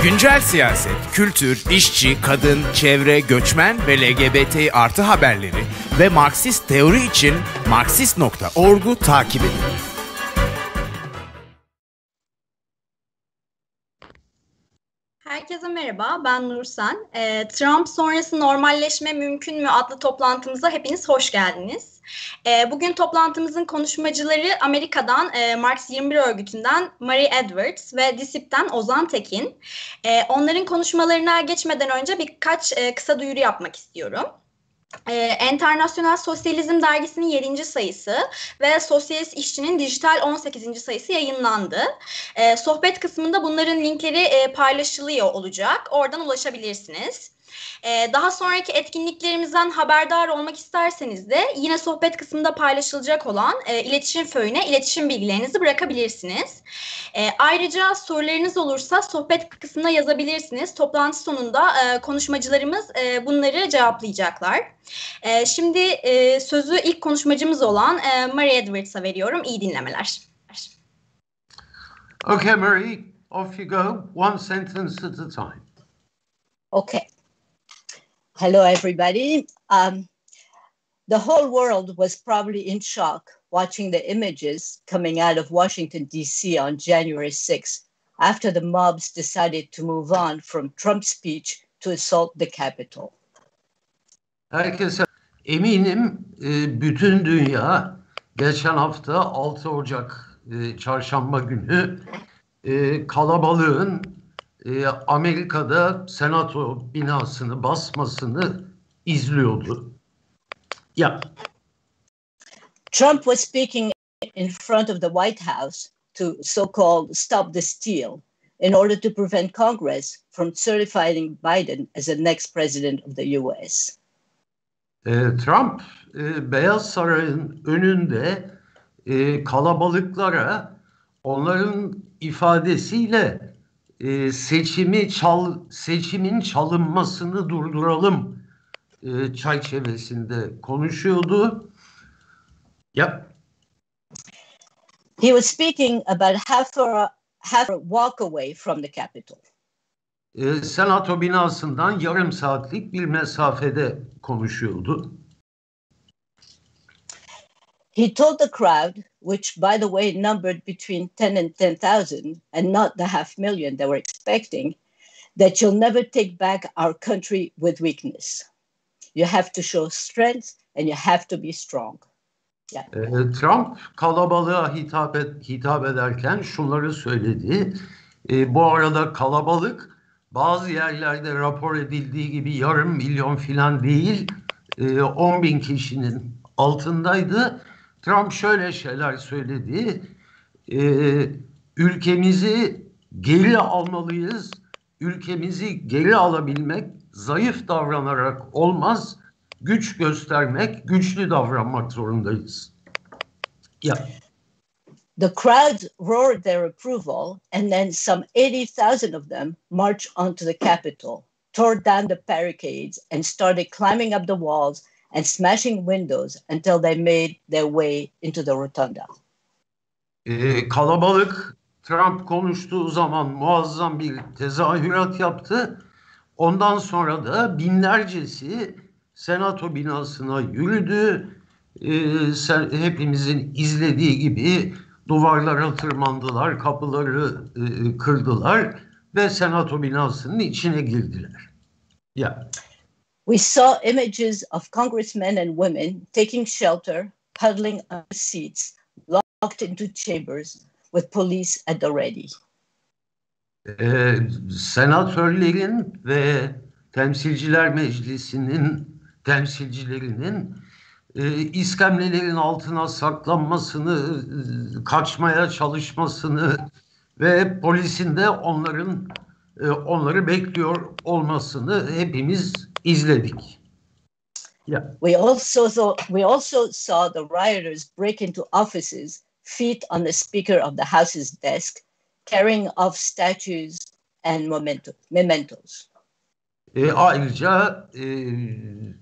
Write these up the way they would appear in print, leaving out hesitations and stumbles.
Güncel siyaset, kültür, işçi, kadın, çevre, göçmen ve LGBT artı haberleri ve Marksist teori için Marksist.org'u takip edin. Herkese merhaba, ben Nursen. Trump sonrası normalleşme mümkün mü adlı toplantımıza hepiniz hoş geldiniz. Bugün toplantımızın konuşmacıları Amerika'dan Marx 21 örgütünden Mary Edwards ve DSİP'ten Ozan Tekin. Onların konuşmalarına geçmeden önce birkaç kısa duyuru yapmak istiyorum. Enternasyonel Sosyalizm dergisinin 7. sayısı ve Sosyalist İşçi'nin dijital 18. sayısı yayınlandı. Sohbet kısmında bunların linkleri paylaşılıyor olacak. Oradan ulaşabilirsiniz. Daha sonraki etkinliklerimizden haberdar olmak isterseniz de yine sohbet kısmında paylaşılacak olan iletişim föyüne iletişim bilgilerinizi bırakabilirsiniz. Ayrıca sorularınız olursa sohbet kısmına yazabilirsiniz. Toplantı sonunda konuşmacılarımız bunları cevaplayacaklar. Şimdi sözü ilk konuşmacımız olan Mary Edwards'a veriyorum. İyi dinlemeler. Okay, Mary, off you go. One sentence at a time. Okay. Hello, everybody. The whole world was probably in shock watching the images coming out of Washington, D.C. on January 6th after the mobs decided to move on from Trump's speech to assault the Capitol. Herkese eminim bütün dünya geçen hafta 6 Ocak çarşamba günü kalabalığın Amerika'da senato binasını basmasını izliyordu. Yeah. Trump was speaking in front of the White House to so-called stop the steal in order to prevent Congress from certifying Biden as the next president of the U.S. Trump Beyaz Saray'ın önünde kalabalıklara onların ifadesiyle seçimin çalınmasını durduralım çerçevesinde konuşuyordu. Yep. He was speaking about half a walk away from the Capitol. Senato binasından yarım saatlik bir mesafede konuşuyordu. He told the crowd, which by the way numbered between 10 and 10,000 and not the 500,000 they were expecting, that you'll never take back our country with weakness. You have to show strength and you have to be strong. Yeah. Trump kalabalığa hitap ederken şunları söyledi. Bu arada kalabalık bazı yerlerde rapor edildiği gibi 500,000 falan değil, 10.000 kişinin altındaydı. Trump şöyle şeyler söyledi. Ülkemizi geri almalıyız. Ülkemizi geri alabilmek zayıf davranarak olmaz. Güç göstermek, güçlü davranmak zorundayız. Yeah. The crowd roared their approval, and then some 80,000 of them marched onto the Capitol, tore down the barricades, and started climbing up the walls and smashing windows until they made their way into the rotunda. Kalabalık Trump konuştuğu zaman muazzam bir tezahürat yaptı. Ondan sonra da binlercesi Senato binasına yürüdü. Hepimizin izlediği gibi duvarlara tırmandılar, kapıları kırdılar ve Senato binasının içine girdiler. Yeah. We saw images of congressmen and women taking shelter, huddling on seats, locked into chambers with police at the ready. Senatörlerin ve Temsilciler Meclisi'nin temsilcilerinin iskemlelerin altına saklanmasını, kaçmaya çalışmasını ve polisin de onları bekliyor olmasını hepimiz izledik. Yeah. We also saw the rioters break into offices, feet on the Speaker of the House's desk, carrying off statues and mementos. Ayrıca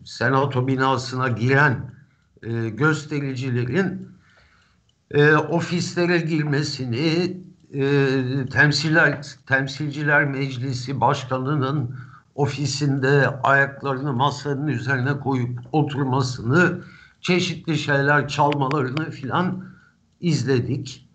Senato binasına giren göstericilerin ofislere girmesini, Temsilciler Meclisi Başkanı'nın ofisinde ayaklarını masanın üzerine koyup oturmasını, çeşitli şeyler çalmalarını filan izledik.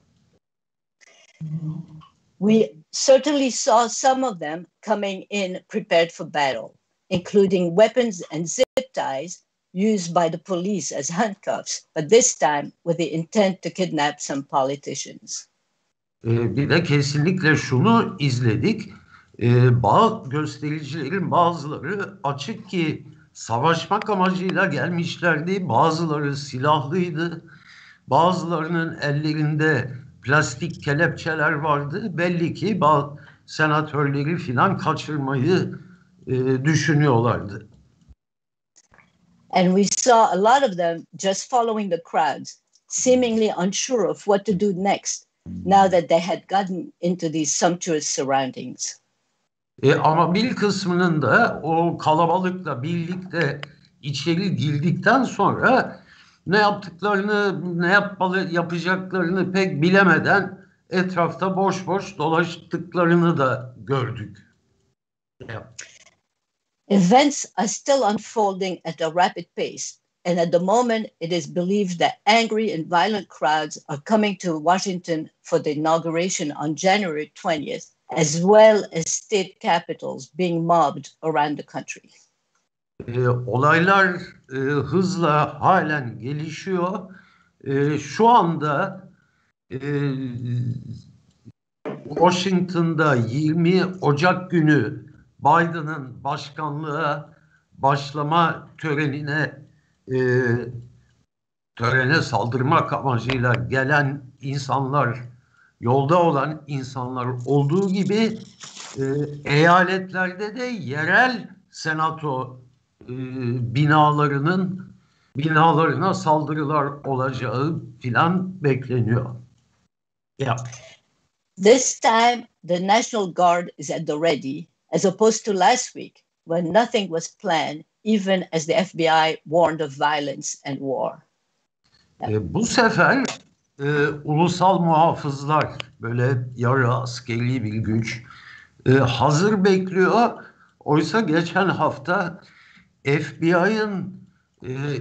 We certainly saw some of them coming in prepared for battle, including weapons and zip ties used by the police as handcuffs, but this time with the intent to kidnap some politicians. Bir de kesinlikle şunu izledik. Göstericilerin bazıları açık ki savaşmak amacıyla gelmişlerdi. Bazıları silahlıydı. Bazılarının ellerinde plastik kelepçeler vardı. Belli ki bazı senatörleri filan kaçırmayı düşünüyorlardı. And we saw a lot of them just following the crowds, seemingly unsure of what to do next, now that they had gotten into these sumptuous surroundings. Ama bir kısmının da o kalabalıkla birlikte içeri girdikten sonra ne yapacaklarını pek bilemeden etrafta boş boş dolaştıklarını da gördük. Events are still unfolding at a rapid pace, and at the moment it is believed that angry and violent crowds are coming to Washington for the inauguration on January 20th, as well as state capitals being mobbed around the country. Olaylar hızla halen gelişiyor. Şu anda Washington'da 20 Ocak günü Biden'ın başkanlığa başlama törene saldırmak amacıyla gelen insanlar, yolda olan insanlar olduğu gibi eyaletlerde de yerel senato binalarına saldırılar olacağı filan bekleniyor. Yeah. This time, the National Guard is at the ready, as opposed to last week, when nothing was planned, even as the FBI warned of violence and war. Bu sefer ulusal muhafızlar, böyle yarı askeri bir güç, hazır bekliyor. Oysa geçen hafta FBI'ın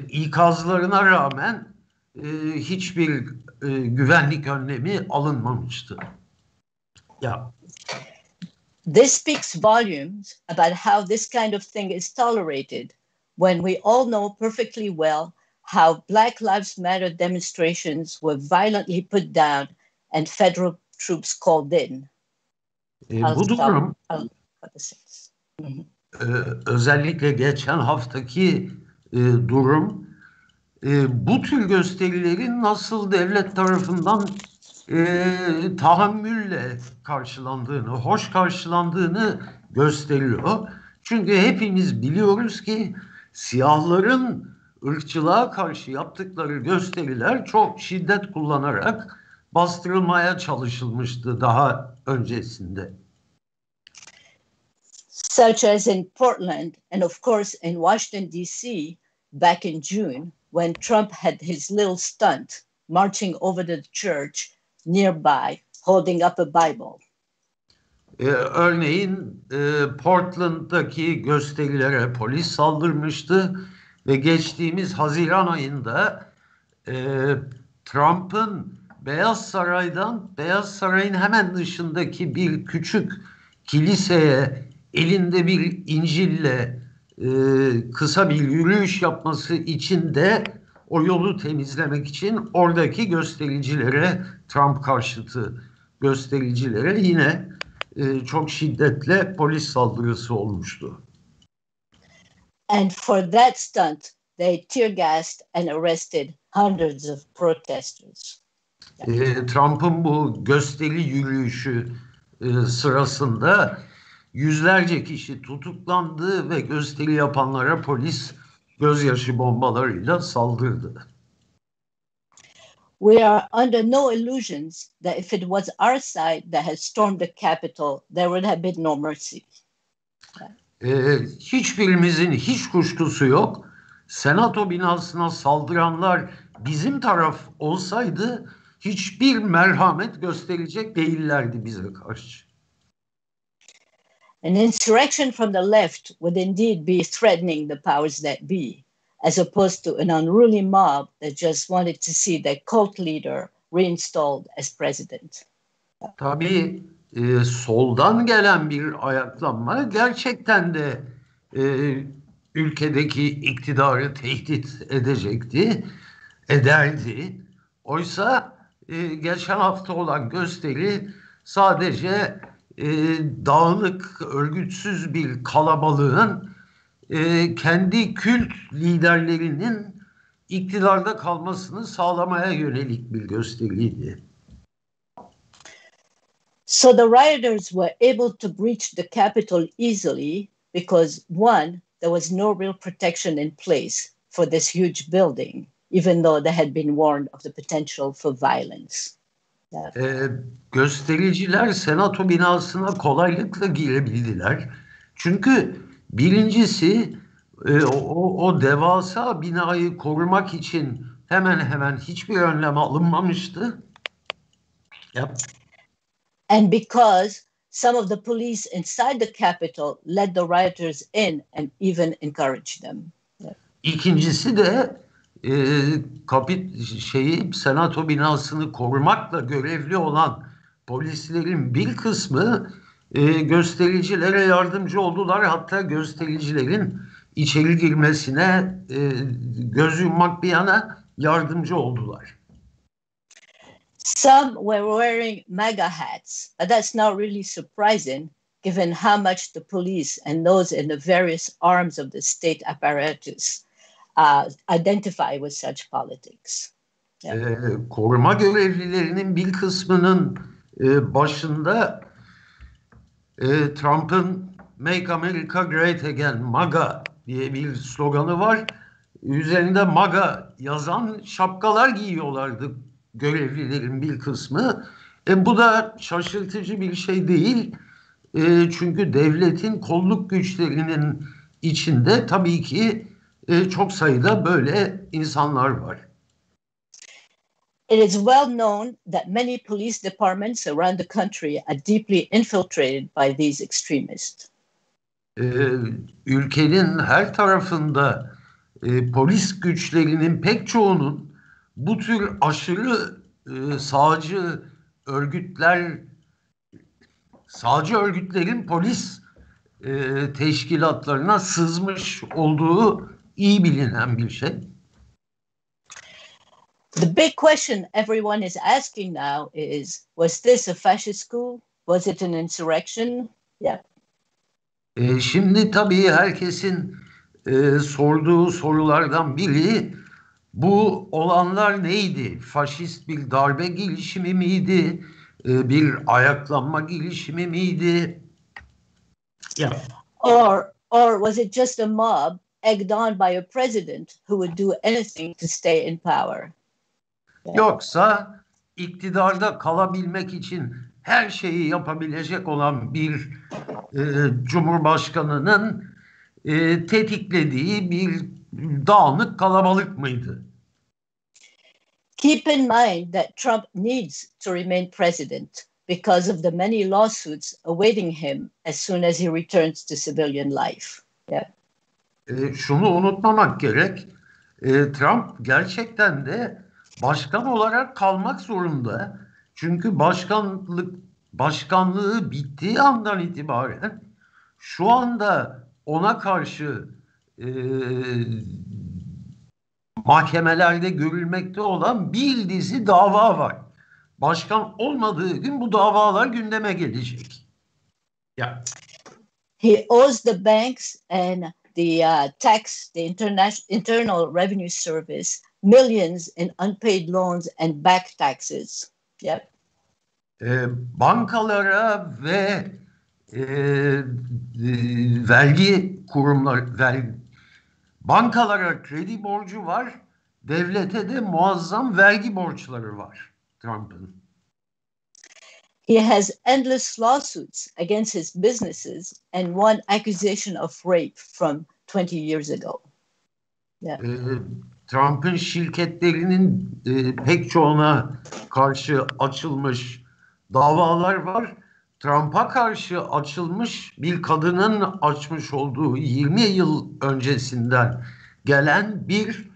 ikazlarına rağmen hiçbir güvenlik önlemi alınmamıştı. Yeah. This speaks volumes about how this kind of thing is tolerated when we all know perfectly well how Black Lives Matter demonstrations were violently put down and federal troops called in. Bu durum özellikle geçen haftaki durum bu tür gösterilerin nasıl devlet tarafından tahammülle karşılandığını, hoş karşılandığını gösteriyor. Çünkü hepimiz biliyoruz ki siyahların ırkçılığa karşı yaptıkları gösteriler çok şiddet kullanarak bastırılmaya çalışılmıştı daha öncesinde. Such as in Portland and of course in Washington, D.C. back in June when Trump had his little stunt marching over the church nearby holding up a Bible. Örneğin Portland'daki gösterilere polis saldırmıştı ve geçtiğimiz Haziran ayında Trump'ın Beyaz Saray'ın hemen dışındaki bir küçük kiliseye elinde bir İncil'le kısa bir yürüyüş yapması için de o yolu temizlemek için oradaki göstericilere, Trump karşıtı göstericilere yine çok şiddetle polis saldırısı olmuştu. And for that stunt, they tear gassed and arrested hundreds of protesters. Trump'ın bu gösteri yürüyüşü sırasında yüzlerce kişi tutuklandı ve gösteri yapanlara polis gözyaşı bombalarıyla saldırdı. We are under no illusions that if it was our side that had stormed the Capitol, there would have been no mercy. Hiçbirimizin hiç kuşkusu yok. Senato binasına saldıranlar bizim taraf olsaydı hiçbir merhamet gösterecek değillerdi bize karşı. An insurrection from the left would indeed be threatening the powers that be, as opposed to an unruly mob that just wanted to see their cult leader reinstalled as president. Tabii soldan gelen bir ayaklanma gerçekten de ülkedeki iktidarı tehdit edecekti, ederdi. Oysa geçen hafta olan gösteri sadece dağınık, örgütsüz bir kalabalığın kendi kült liderlerinin iktidarda kalmasını sağlamaya yönelik bir gösteriydi. So the rioters were able to breach the Capitol easily because, one, there was no real protection in place for this huge building, even though they had been warned of the potential for violence. Göstericiler senato binasına kolaylıkla girebildiler. Çünkü birincisi o devasa binayı korumak için hemen hemen hiçbir önlem alınmamıştı. Yep. And because some of the police inside the Capitol led the rioters in and even encouraged them. İkincisi de senato binasını korumakla görevli olan polislerin bir kısmı göstericilere yardımcı oldular. Hatta göstericilerin içeri girmesine göz yummak bir yana yardımcı oldular. Some were wearing MAGA hats, but that's not really surprising given how much the police and those in the various arms of the state apparatus identify with such politics. Yeah. Koruma görevlilerinin bir kısmının başında Trump'ın Make America Great Again, MAGA diye bir sloganı var. Üzerinde MAGA yazan şapkalar giyiyorlardı görevlilerin bir kısmı. Bu da şaşırtıcı bir şey değil. Çünkü devletin kolluk güçlerinin içinde tabii ki çok sayıda böyle insanlar var. It is well known that many police departments around the country are deeply infiltrated by these extremists. Ülkenin her tarafında polis güçlerinin pek çoğunun bu tür aşırı sağcı örgütlerin polis teşkilatlarına sızmış olduğu iyi bilinen bir şey. The big question everyone is asking now is, was this a fascist coup? Was it an insurrection? Yeah. Şimdi tabii herkesin sorduğu sorulardan biri, bu olanlar neydi? Faşist bir darbe girişimi miydi? Bir ayaklanma girişimi miydi? Yeah. Or was it just a mob egged on by a president who would do anything to stay in power? Yeah. Yoksa iktidarda kalabilmek için her şeyi yapabilecek olan bir cumhurbaşkanının tetiklediği bir dağınık kalabalık mıydı? Keep in mind that Trump needs to remain president because of the many lawsuits awaiting him as soon as he returns to civilian life. Yeah. Şunu unutmamak gerek. Trump gerçekten de başkan olarak kalmak zorunda. Çünkü başkanlığı bittiği andan itibaren şu anda ona karşı mahkemelerde görülmekte olan bir dizi dava var. Başkan olmadığı gün bu davalar gündeme gelecek. Yeah. He owes the banks and the Internal Revenue Service millions in unpaid loans and back taxes. Yep. Bankalara ve vergi bankalara kredi borcu var, devlete de muazzam vergi borçları var Trump'ın. He has endless lawsuits against his businesses and one accusation of rape from 20 years ago. Yeah. Trump'ın şirketlerinin pek çoğuna karşı açılmış davalar var. Trump'a karşı açılmış bir kadının açmış olduğu 20 yıl öncesinden gelen bir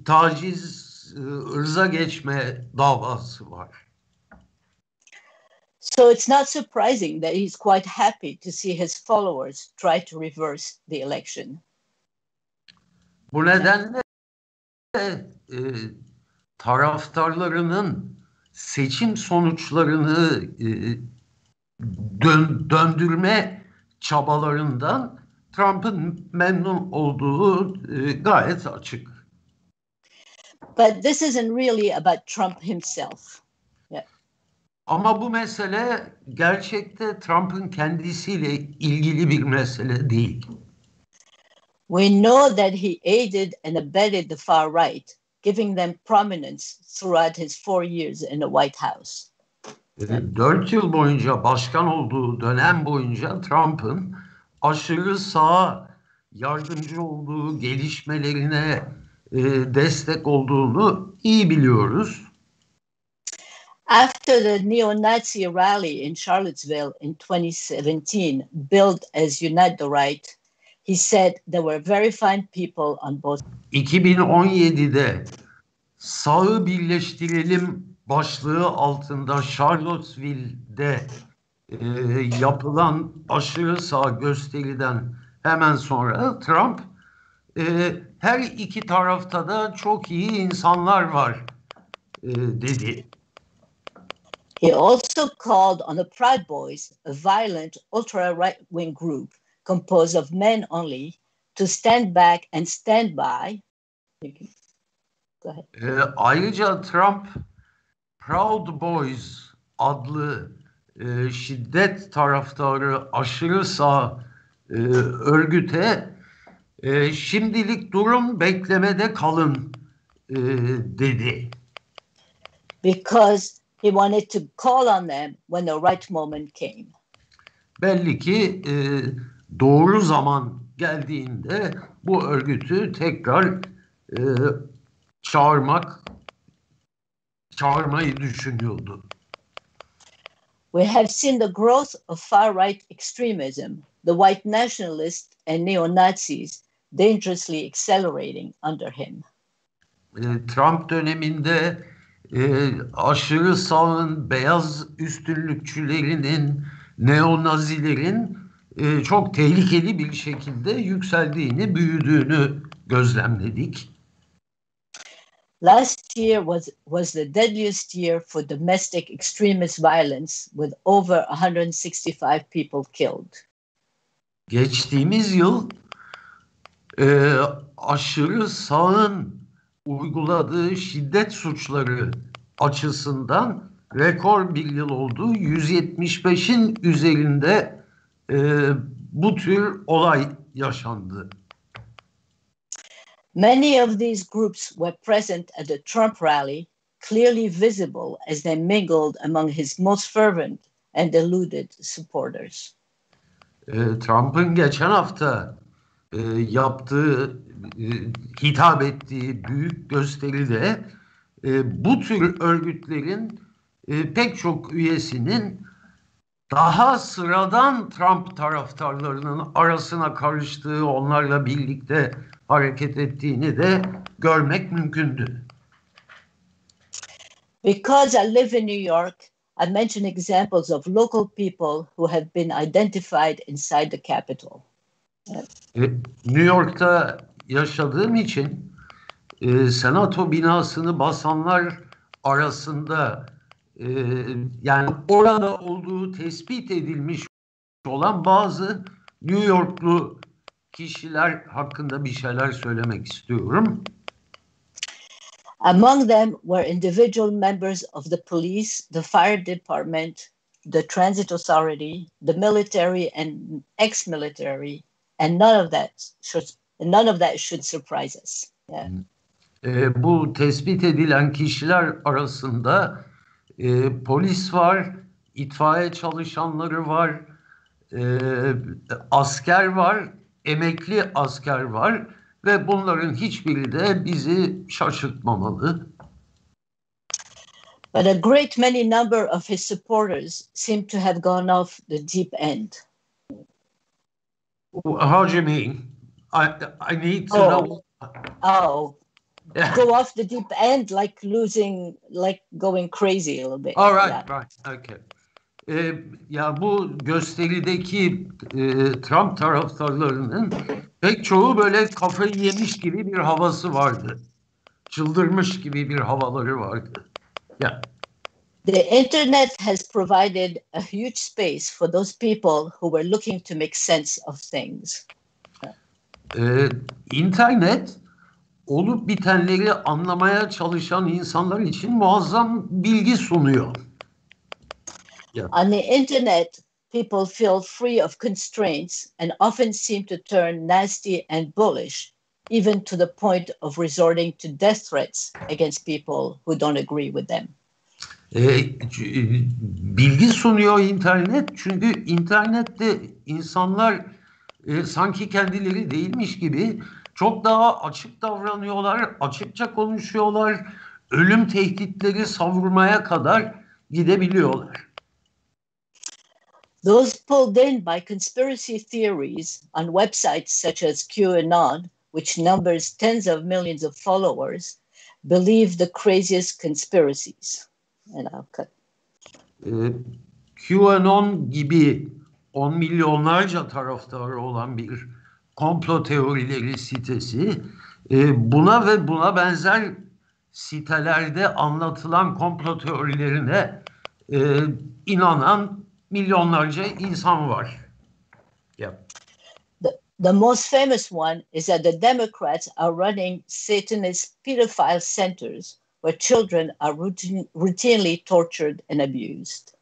taciz, ırza geçme davası var. So it's not surprising that he's quite happy to see his followers try to reverse the election. Bu nedenle taraftarlarının seçim sonuçlarını döndürme çabalarından Trump'ın memnun olduğu gayet açık. But this isn't really about Trump himself. Ama bu mesele gerçekte Trump'ın kendisiyle ilgili bir mesele değil. We know that he aided and abetted the far right, giving them prominence throughout his 4 years in the White House. 4 yıl boyunca başkan olduğu dönem boyunca Trump'ın aşırı sağa yardımcı olduğu gelişmelerine destek olduğunu iyi biliyoruz. After the neo-Nazi rally in Charlottesville in 2017, billed as Unite the Right, he said there were very fine people on both. 2017'de sağı birleştirelim başlığı altında Charlottesville'de yapılan aşırı sağ gösteriden hemen sonra Trump her iki tarafta da çok iyi insanlar var dedi. He also called on the Proud Boys, a violent ultra-right-wing group composed of men only, to stand back and stand by. Go ahead. Ayrıca Trump Proud Boys adlı şiddet taraftarı aşırı sağ örgüte şimdilik durun, beklemede kalın dedi. Because he wanted to call on them when the right moment came. Belli ki doğru zaman geldiğinde bu örgütü tekrar çağırmayı düşünüyordu. We have seen the growth of far-right extremism, the white nationalists and neo-Nazis dangerously accelerating under him. Trump döneminde aşırı sağın, beyaz üstünlükçülerinin, neonazilerin çok tehlikeli bir şekilde yükseldiğini, büyüdüğünü gözlemledik. Last year was the deadliest year for domestic extremist violence, with over 165 people killed. Geçtiğimiz yıl aşırı sağın uyguladığı şiddet suçları açısından rekor bir yıl oldu. 175'in üzerinde bu tür olay yaşandı. Many of these groups were present at the Trump rally, clearly visible as they mingled among his most fervent and deluded supporters. Trump'ın geçen hafta yaptığı, hitap ettiği büyük gösteride bu tür örgütlerin pek çok üyesinin daha sıradan Trump taraftarlarının arasına karıştığı, onlarla birlikte hareket ettiğini de görmek mümkündü. Because I live in New York, I mention examples of local people who have been identified inside the Capitol. New York'ta yaşadığım için senato binasını basanlar arasında yani orada olduğu tespit edilmiş olan bazı New Yorklu kişiler hakkında bir şeyler söylemek istiyorum. Among them were individual members of the police, the fire department, the transit authority, the military and ex-military, and none of that should surprise us. Yeah. Bu tespit edilen kişiler arasında polis var, itfaiye çalışanları var, asker var, emekli asker var ve bunların hiçbiri de bizi şaşırtmamalı. But a great many number of his supporters seem to have gone off the deep end. How do you mean? I need to know. Go off the deep end, like going crazy a little bit. All right, right, okay. Ya bu gösterideki Trump taraftarlarının pek çoğu böyle kafayı yemiş gibi bir havası vardı. Çıldırmış gibi bir havaları vardı. Yeah. The internet has provided a huge space for those people who were looking to make sense of things. İnternet olup bitenleri anlamaya çalışan insanlar için muazzam bilgi sunuyor. Yeah. On the internet, people feel free of constraints and often seem to turn nasty and bullish, even to the point of resorting to death threats against people who don't agree with them. Bilgi sunuyor internet, çünkü internette insanlar sanki kendileri değilmiş gibi çok daha açık davranıyorlar, açıkça konuşuyorlar, ölüm tehditleri savurmaya kadar gidebiliyorlar. Those pulled in by conspiracy theories on websites such as QAnon, which numbers tens of millions of followers, believe the craziest conspiracies. And I'll cut. QAnon gibi 10 milyonlarca taraftarı olan bir komplo teorileri sitesi, buna ve buna benzer sitelerde anlatılan komplo teorilerine inanan milyonlarca insan var. Yeah. The most famous one is that the Democrats are running Satanist pedophile centers where children are routinely tortured and abused.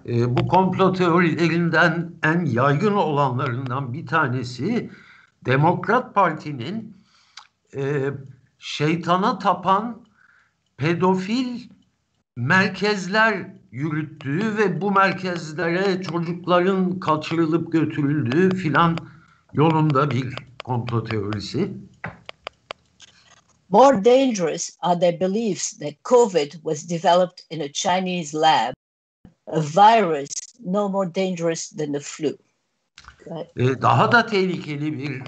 Bu komplo teorilerinden en yaygın olanlarından bir tanesi, Demokrat Parti'nin şeytana tapan pedofil merkezler yürüttüğü ve bu merkezlere çocukların kaçırılıp götürüldüğü filan yolunda bir komplo teorisi. More dangerous are their beliefs that COVID was developed in a Chinese lab, a virus no more dangerous than the flu. Daha da tehlikeli bir,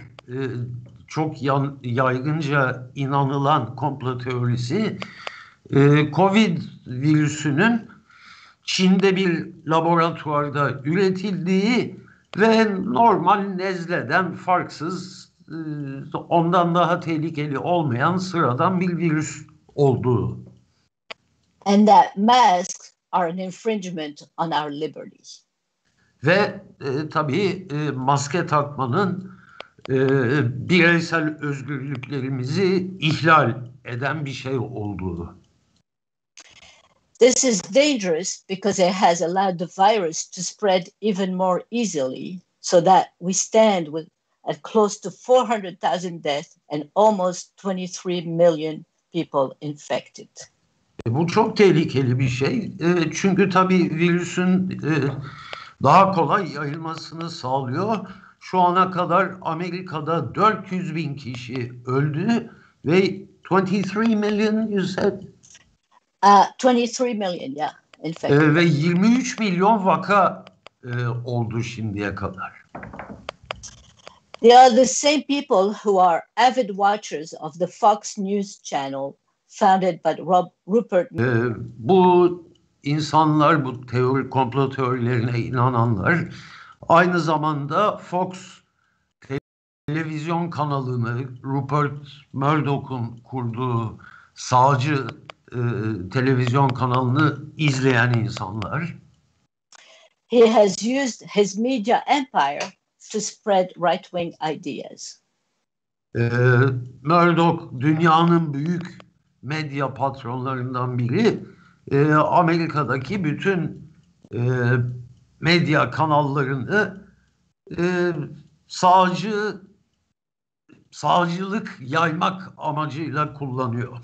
çok yaygınca inanılan komplo teorisi, COVID virüsünün Çin'de bir laboratuvarda üretildiği ve normal nezleden farksız, ondan daha tehlikeli olmayan sıradan bir virüs olduğu. And that masks are an infringement on our liberty. Ve tabii maske takmanın bireysel özgürlüklerimizi ihlal eden bir şey olduğu. This is dangerous because it has allowed the virus to spread even more easily, so that we stand at close to 400,000 deaths and almost 23 million people infected. Bu çok tehlikeli bir şey. Çünkü tabii virüsün daha kolay yayılmasını sağlıyor. Şu ana kadar Amerika'da 400 bin kişi öldü ve 23 million you said? 23 million, yeah, infected. Ve 23 milyon vaka oldu şimdiye kadar. They are the same people who are avid watchers of the Fox News channel founded by Rupert. Bu insanlar, bu komplo teorilerine inananlar, aynı zamanda Fox televizyon kanalını, Rupert Murdoch'un kurduğu sağcı televizyon kanalını izleyen insanlar. He has used his media empire to spread right-wing ideas. Murdoch dünyanın büyük medya patronlarından biri. Amerika'daki bütün medya kanallarını sağcılık yaymak amacıyla kullanıyor.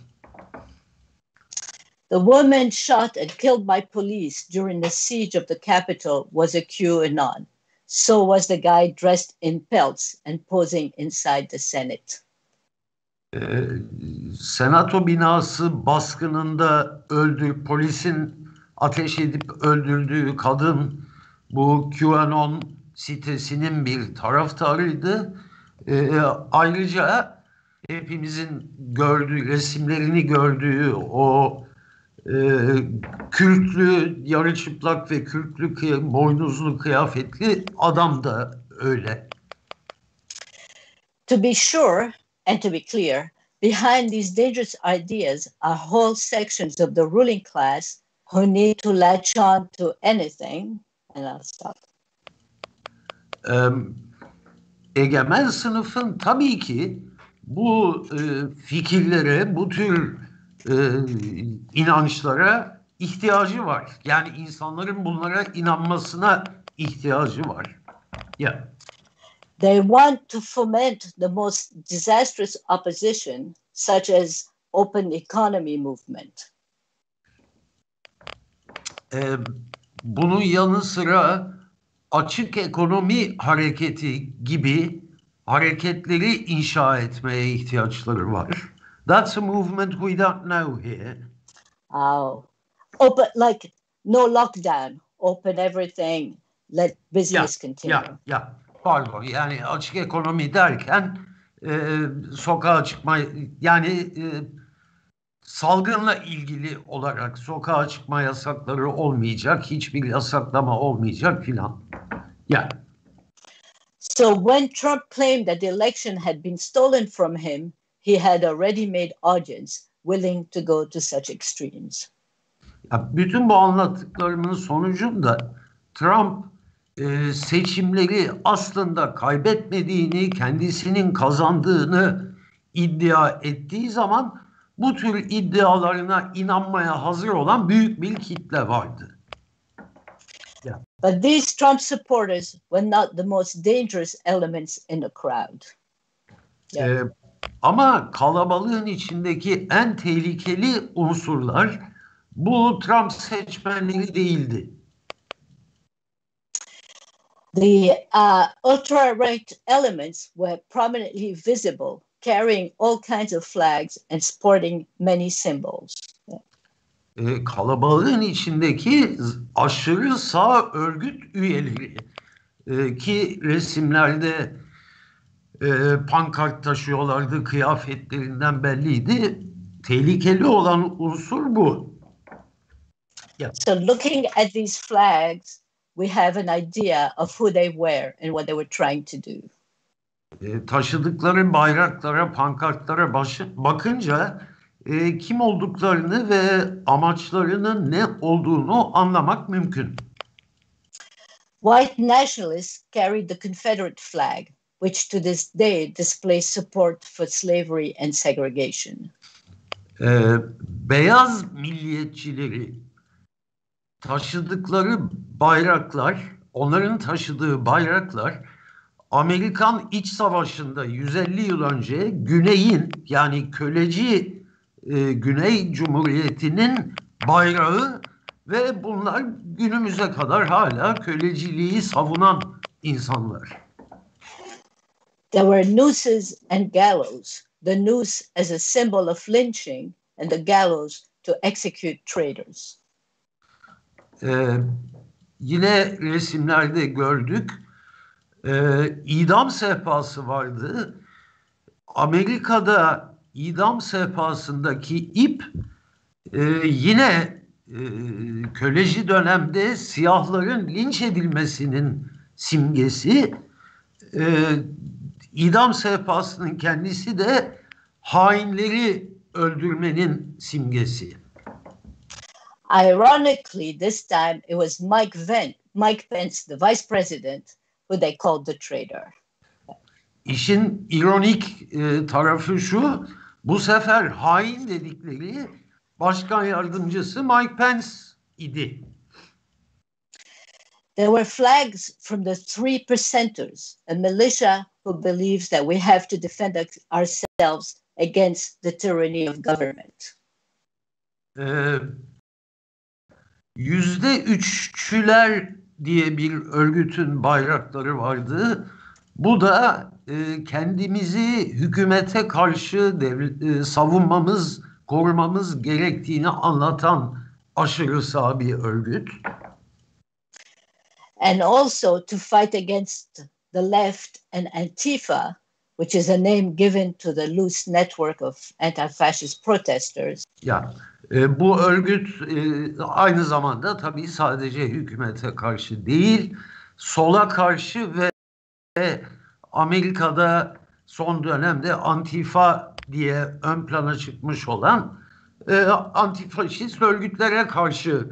The woman shot and killed by police during the siege of the Capitol was a QAnon. So was the guy dressed in pelts and posing inside the Senate. Senato binası baskınında polisin ateş edip öldürdüğü kadın bu QAnon sitesinin bir taraftarıydı. Ayrıca hepimizin resimlerini gördüğü o kürklü, yarı çıplak ve kürklü, boynuzlu kıyafetli adam da öyle. To be sure and to be clear, behind these dangerous ideas are whole sections of the ruling class who need to latch on to anything, and I'll stop. Egemen sınıfın tabii ki bu fikirlere, bu tür inançlara ihtiyacı var. Yani insanların bunlara inanmasına ihtiyacı var. Yeah. They want to foment the most disastrous opposition, such as open economy movement. Bunun yanı sıra açık ekonomi hareketi gibi hareketleri inşa etmeye ihtiyaçları var. That's a movement we don't know here. Oh, open, like no lockdown, open everything, let business continue. Pardon, yani açık ekonomi derken sokağa çıkma, yani salgınla ilgili olarak sokağa çıkma yasakları olmayacak, hiçbir yasaklama olmayacak filan. Yeah. So when Trump claimed that the election had been stolen from him, he had a ready-made audience willing to go to such extremes. Ya bütün bu anlattıklarımın sonucunda Trump seçimleri aslında kaybetmediğini, kendisinin kazandığını iddia ettiği zaman bu tür iddialarına inanmaya hazır olan büyük bir kitle vardı. Yeah. But these Trump supporters were not the most dangerous elements in the crowd. Yeah. Ama kalabalığın içindeki en tehlikeli unsurlar bu Trump seçmenleri değildi. The ultra-right elements were prominently visible, carrying all kinds of flags and sporting many symbols. Kalabalığın içindeki aşırı sağ örgüt üyeleri ki resimlerde pankart taşıyorlardı, kıyafetlerinden belliydi. Tehlikeli olan unsur bu. Yeah. So looking at these flags, we have an idea of who they were and what they were trying to do. Taşıdıkları bayraklara, pankartlara bakınca kim olduklarını ve amaçlarının ne olduğunu anlamak mümkün. White nationalists carried the Confederate flag, which to this day displays support for slavery and segregation. Beyaz milliyetçileri onların taşıdığı bayraklar Amerikan İç Savaşı'nda 150 yıl önce Güney'in, yani köleci Güney Cumhuriyeti'nin bayrağı ve bunlar günümüze kadar hala köleciliği savunan insanlar. There were nooses and gallows. The noose as a symbol of lynching and the gallows to execute traitors. Yine resimlerde gördük. İdam sehpası vardı. Amerika'da idam sehpasındaki ip yine köleci dönemde siyahların linç edilmesinin simgesi. İdam sehpasının kendisi de hainleri öldürmenin simgesi. Ironically, this time it was Mike Pence, the vice president, who they called the traitor. İşin ironik tarafı şu, bu sefer hain dedikleri başkan yardımcısı Mike Pence idi. There were flags from the 3%ers, a militia who believes that we have to defend ourselves against the tyranny of government. %3'çüler diye bir örgütün bayrakları vardı. Bu da kendimizi hükümete karşı savunmamız, korumamız gerektiğini anlatan aşırı sağ bir örgüt. And also to fight against the left and Antifa, which is a name given to the loose network of anti-fascist protesters. Ya bu örgüt aynı zamanda tabii sadece hükümete karşı değil, sola karşı ve Amerika'da son dönemde Antifa diye ön plana çıkmış olan antifaşist örgütlere karşı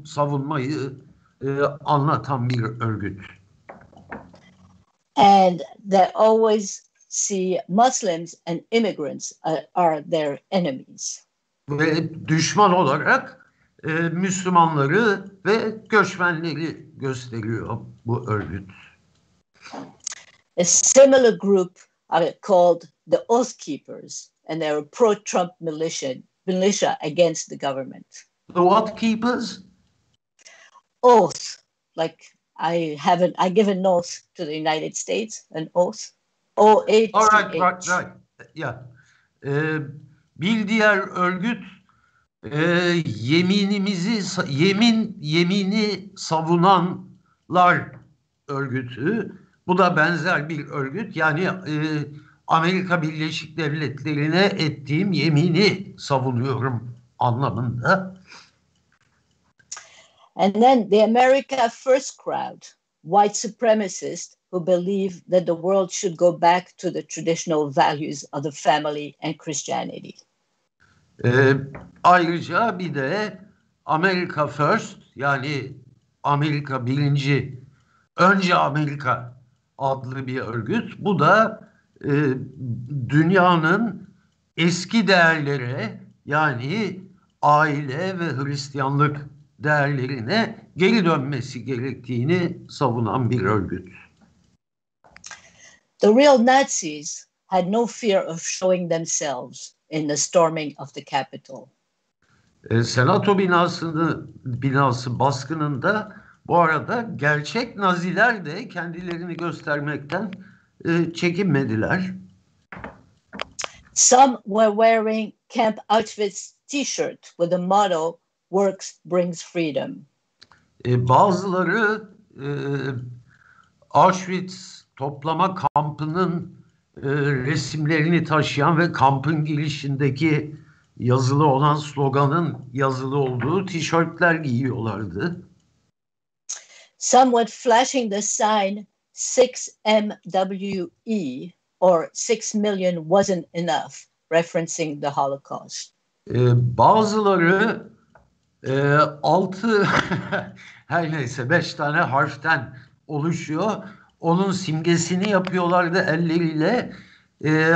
savunmayı anlatan bir örgüt. And they always see Muslims and immigrants are their enemies. Ve düşman olarak Müslümanları ve göçmenleri gösteriyor bu örgüt. A similar group are called the Oath Keepers, and they're a pro-Trump militia against the government. The what keepers? Oath, like I give an oath to the United States, an oath. O-A-T-H. All right. Yeah. Bir diğer örgüt yemini savunanlar örgütü. Bu da benzer bir örgüt. Yani Amerika Birleşik Devletleri'ne ettiğim yemini savunuyorum anlamında. And then the America First crowd, white supremacists who believe that the world should go back to the traditional values of the family and Christianity. Ayrıca bir de America First, yani Amerika birinci, önce Amerika adlı bir örgüt. Bu da dünyanın eski değerlere, yani aile ve Hristiyanlık değerlerine geri dönmesi gerektiğini savunan bir örgüt. The real Nazis had no fear of showing themselves in the storming of the Capitol. Senato binası baskınında bu arada gerçek Naziler de kendilerini göstermekten çekinmediler. Some were wearing Camp Auschwitz t-shirt with the motto "Works brings freedom." Bazıları Auschwitz toplama kampının resimlerini taşıyan ve kampın girişindeki yazılı olan sloganın yazılı olduğu tişörtler giyiyorlardı. Some were flashing the sign 6MWE or 6 million wasn't enough, referencing the Holocaust. Bazıları 6 her neyse 5 tane harften oluşuyor. Onun simgesini yapıyorlardı elleriyle.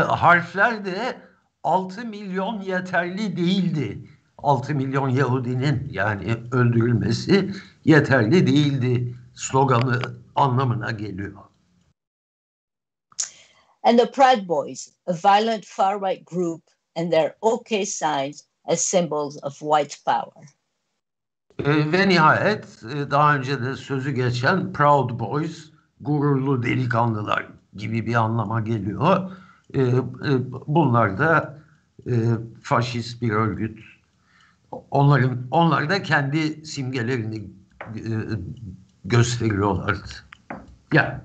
Harfler de 6 milyon yeterli değildi. 6 milyon Yahudinin yani öldürülmesi yeterli değildi sloganı anlamına geliyor. And the Proud Boys, a violent far-right group, and their OK signs as symbols of white power. Ve nihayet daha önce de sözü geçen Proud Boys, gururlu delikanlılar gibi bir anlama geliyor. Bunlar da faşist bir örgüt. Onlar da kendi simgelerini gösteriyorlardı. Yeah.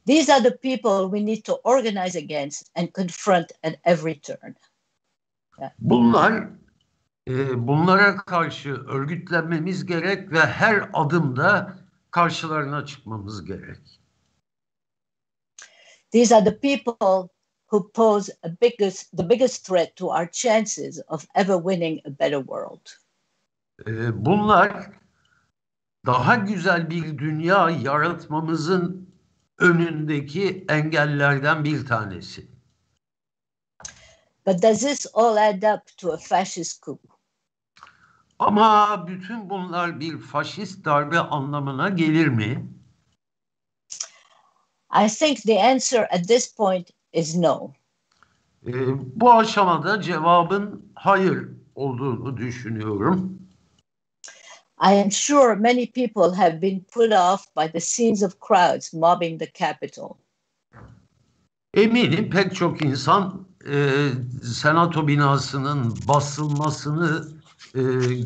These are the people we need to organize against and confront at every turn. Yeah. Bunlara karşı örgütlenmemiz gerek ve her adımda karşılarına çıkmamız gerek. These are the people who pose the biggest threat to our chances of ever winning a better world. Bunlar daha güzel bir dünya yaratmamızın önündeki engellerden bir tanesi. But does this all add up to a fascist coup? Ama bütün bunlar bir faşist darbe anlamına gelir mi? I think the answer at this point is no. Bu aşamada cevabın hayır olduğunu düşünüyorum. I am sure many people have been put off by the scenes of crowds mobbing the Capitol. Eminim pek çok insan senato binasının basılmasını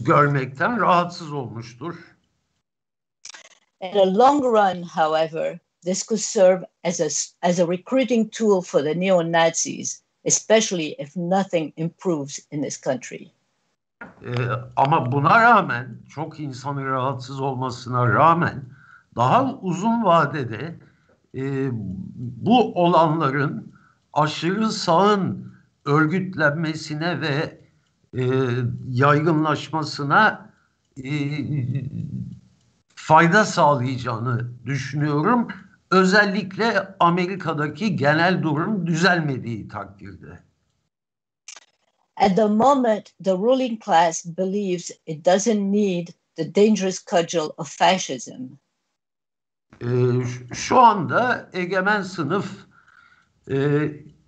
görmekten rahatsız olmuştur. In the long run, however, this could serve as a recruiting tool for the neo-Nazis, especially if nothing improves in this country. Ama buna rağmen, çok insanın rahatsız olmasına rağmen daha uzun vadede bu olanların aşırı sağın örgütlenmesine ve yaygınlaşmasına fayda sağlayacağını düşünüyorum. Özellikle Amerika'daki genel durum düzelmediği takdirde. At the moment, the ruling class believes it doesn't need the dangerous cudgel of fascism. Şu anda egemen sınıf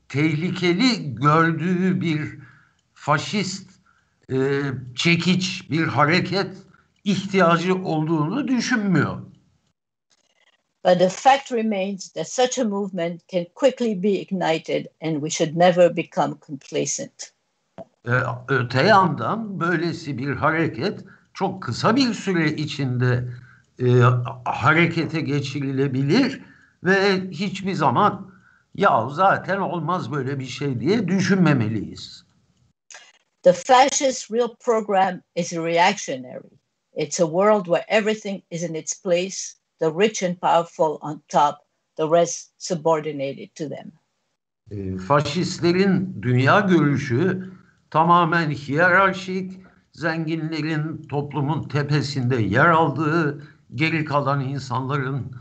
tehlikeli gördüğü bir faşist çekiç, bir hareket ihtiyacı olduğunu düşünmüyor. But the fact remains that such a movement can quickly be ignited and we should never become complacent. Öte yandan böylesi bir hareket çok kısa bir süre içinde harekete geçirilebilir ve hiçbir zaman ya zaten olmaz böyle bir şey diye düşünmemeliyiz. The fascist real program is reactionary. It's a world where everything is in its place, the rich and powerful on top, the rest subordinated to them. Faşistlerin dünya görüşü tamamen hiyerarşik, zenginlerin toplumun tepesinde yer aldığı, geri kalan insanların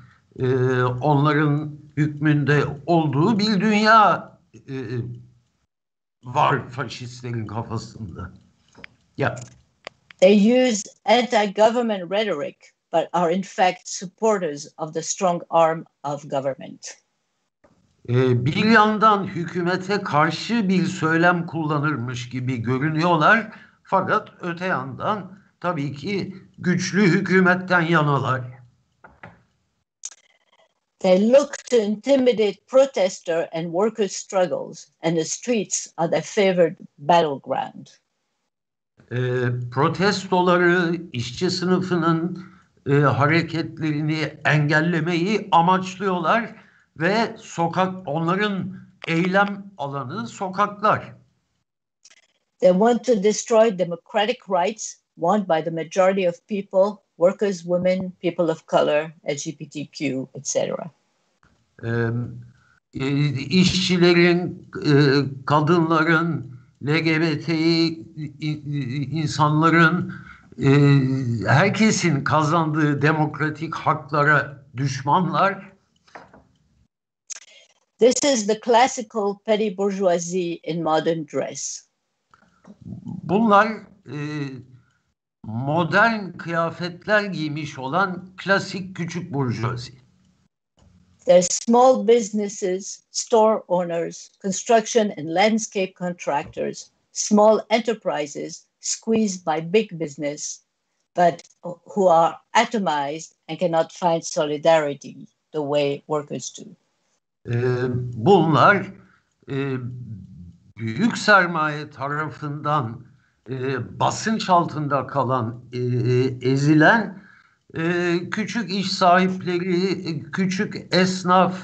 onların hükmünde olduğu bir dünya var faşistlerin kafasında. Yeah. They use anti-government rhetoric, but are in fact supporters of the strong arm of government. Bir yandan hükümete karşı bir söylem kullanırmış gibi görünüyorlar, fakat öte yandan tabii ki güçlü hükümetten yanalar. They look to intimidate protester and worker struggles, and the streets are their favored battleground. Protestoları, işçi sınıfının hareketlerini engellemeyi amaçlıyorlar ve onların eylem alanı sokaklar. They want to destroy democratic rights won by the majority of people, workers, women, people of color, LGBTQ, etc. İşçilerin, kadınların, LGBTİ insanların, herkesin kazandığı demokratik haklara düşmanlar. This is the classical petty bourgeoisie in modern dress. Bunlar modern kıyafetler giymiş olan klasik küçük burjuvazi. They're small businesses, store owners, construction and landscape contractors, small enterprises squeezed by big business, but who are atomized and cannot find solidarity the way workers do. Bunlar büyük sermaye tarafından basınç altında kalan, ezilen küçük iş sahipleri, küçük esnaf,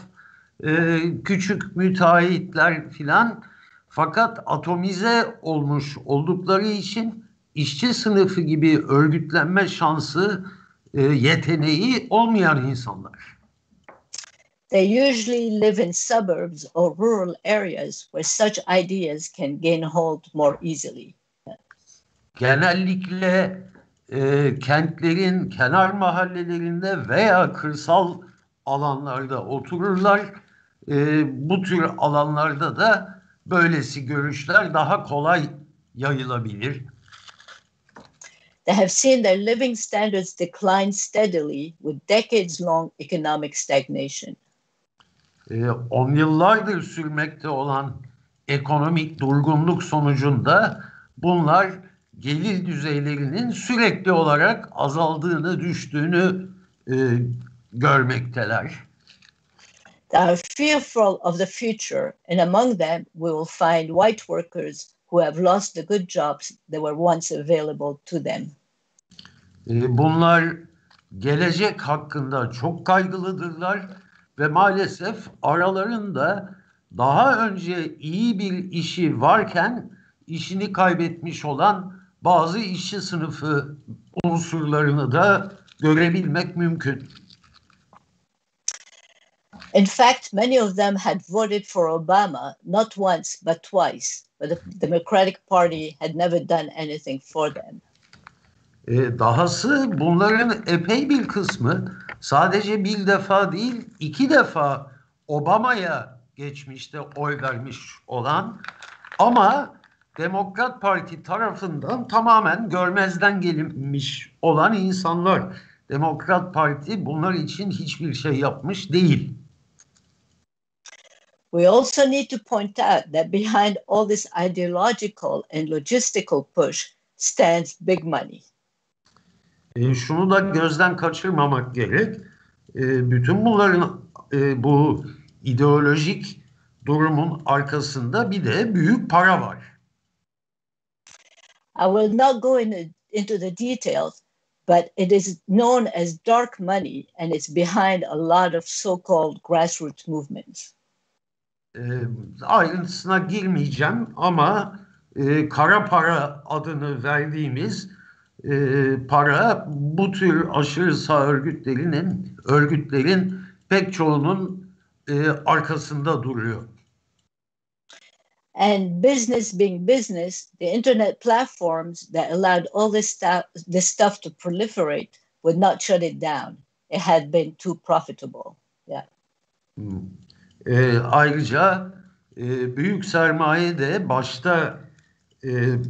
küçük müteahhitler filan, fakat atomize olmuş oldukları için işçi sınıfı gibi örgütlenme şansı, yeteneği olmayan insanlar. They usually live in suburbs or rural areas where such ideas can gain hold more easily. Genellikle kentlerin kenar mahallelerinde veya kırsal alanlarda otururlar. Bu tür alanlarda da böylesi görüşler daha kolay yayılabilir. They have seen their living standards decline steadily with decades-long economic stagnation. 10 yıllardır sürmekte olan ekonomik durgunluk sonucunda bunlar gelir düzeylerinin sürekli olarak azaldığını, düştüğünü görmekteler. They are fearful of the future, and among them we will find white workers who have lost the good jobs that were once available to them. Bunlar gelecek hakkında çok kaygılıdırlar ve maalesef aralarında daha önce iyi bir işi varken işini kaybetmiş olan bazı işçi sınıfı unsurlarını da görebilmek mümkün. In fact, many of them had voted for Obama not once but twice, but the Democratic Party had never done anything for them. Dahası bunların epey bir kısmı sadece bir defa değil, 2 defa Obama'ya geçmişte oy vermiş olan ama Demokrat Parti tarafından tamamen görmezden gelinmiş olan insanlar. Demokrat Parti bunlar için hiçbir şey yapmış değil. We also need to point out that behind all this ideological and logistical push stands big money. Şunu da gözden kaçırmamak gerek. Bütün bunların bu ideolojik durumun arkasında bir de büyük para var. I will not go into the details, but it is known as dark money and it's behind a lot of so-called grassroots movements. Ayrıntısına girmeyeceğim ama kara para adını verdiğimiz para bu tür aşırı sağ örgütlerin pek çoğunun arkasında duruyor. And business being business, the internet platforms that allowed all this stuff to proliferate would not shut it down. It had been too profitable. Yeah. Ayrıca büyük sermaye de başta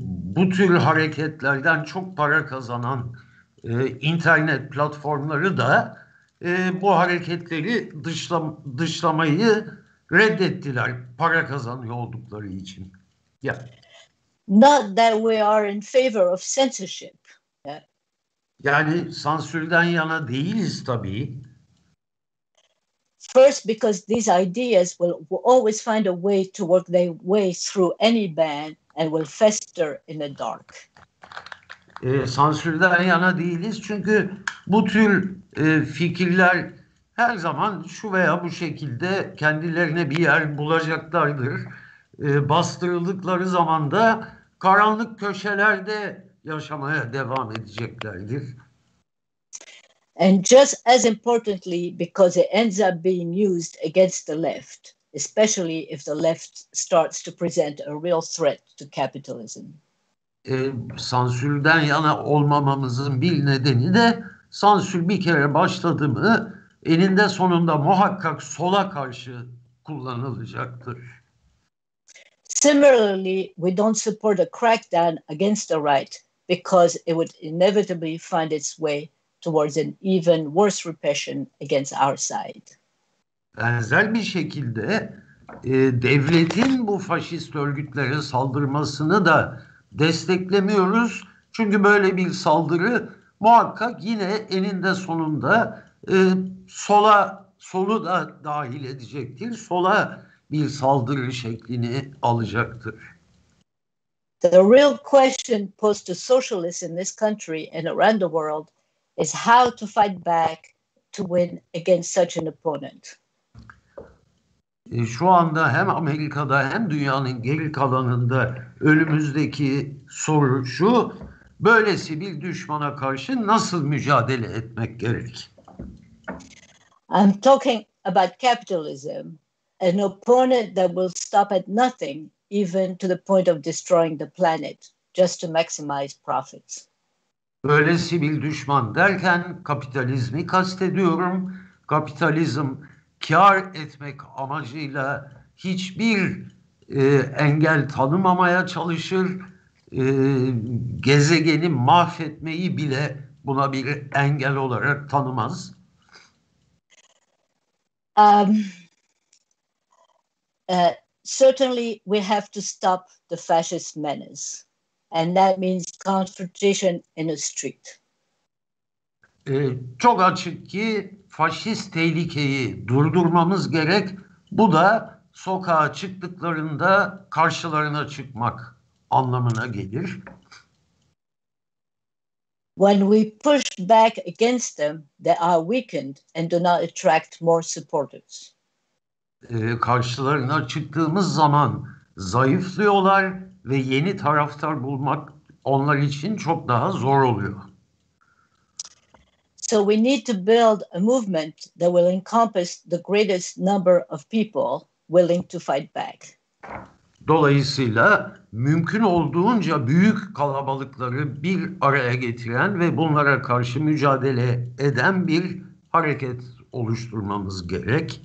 bu tür hareketlerden çok para kazanan internet platformları da bu hareketleri dışlamayı reddettiler para kazanıyor oldukları için. Yeah. Not that we are in favor of censorship. Yeah. Yani sansürden yana değiliz tabii. First, because these ideas will always find a way to work their way through any ban and will fester in the dark. Sansürden yana değiliz çünkü bu tür fikirler her zaman şu veya bu şekilde kendilerine bir yer bulacaklardır. Bastırıldıkları zaman da karanlık köşelerde yaşamaya devam edeceklerdir. And just as importantly, because it ends up being used against the left, especially if the left starts to present a real threat to capitalism. Sansürden yana olmamamızın bir nedeni de sansür bir kere başladı mı eninde sonunda muhakkak sola karşı kullanılacaktır. Similarly, we don't support a crackdown against the right because it would inevitably find its way towards an even worse repression against our side. Benzer bir şekilde devletin bu faşist örgütlere saldırmasını da desteklemiyoruz. Çünkü böyle bir saldırı muhakkak yine eninde sonunda solu da dahil edecektir. Sola bir saldırı şeklini alacaktır. The real question posed to socialists in this country and around the world is how to fight back to win against such an opponent. Şu anda hem Amerika'da hem dünyanın geri kalanında önümüzdeki soru şu: böylesi bir düşmana karşı nasıl mücadele etmek gerek? I'm talking about capitalism, an opponent that will stop at nothing, even to the point of destroying the planet, just to maximize profits. Böylesi bir düşman derken kapitalizmi kastediyorum. Kapitalizm kar etmek amacıyla hiçbir engel tanımamaya çalışır. Gezegeni mahvetmeyi bile buna bir engel olarak tanımaz. Certainly we have to stop the fascist menace. and that means confrontation in the street. Çok açık ki faşist tehlikeyi durdurmamız gerek. Bu da sokağa çıktıklarında karşılarına çıkmak anlamına gelir. When we push back against them, they are weakened and do not attract more supporters. Karşılarına çıktığımız zaman zayıflıyorlar ve yeni taraftar bulmak onlar için çok daha zor oluyor. So we need to build a movement that will encompass the greatest number of people willing to fight back. Dolayısıyla mümkün olduğunca büyük kalabalıkları bir araya getiren ve bunlara karşı mücadele eden bir hareket oluşturmamız gerek.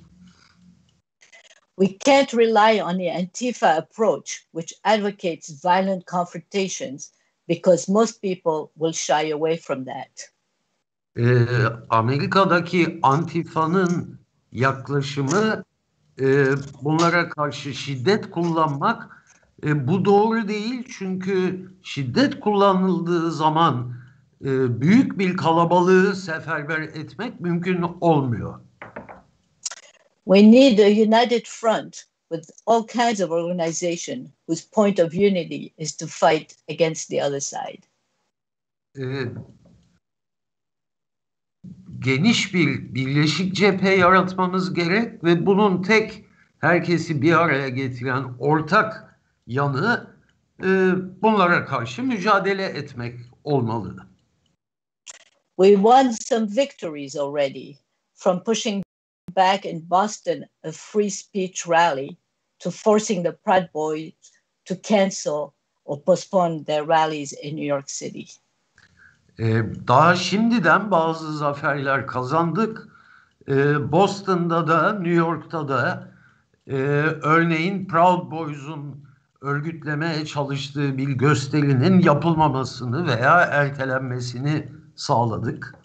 We can't rely on the Antifa approach, which advocates violent confrontations, because most people will shy away from that. Amerika'daki Antifa'nın yaklaşımı bunlara karşı şiddet kullanmak, bu doğru değil çünkü şiddet kullanıldığı zaman büyük bir kalabalığı seferber etmek mümkün olmuyor. We need a united front with all kinds of organization whose point of unity is to fight against the other side. Geniş bir birleşik cephe yaratmamız gerek ve bunun tek herkesi bir araya getiren ortak yanı bunlara karşı mücadele etmek olmalı. We won some victories already, from pushing back in Boston a free speech rally to forcing the Proud Boys to cancel or postpone their rallies in New York City. Daha şimdiden bazı zaferler kazandık. Boston'da da, New York'ta da örneğin Proud Boys'un örgütlemeye çalıştığı bir gösterinin yapılmamasını veya ertelenmesini sağladık.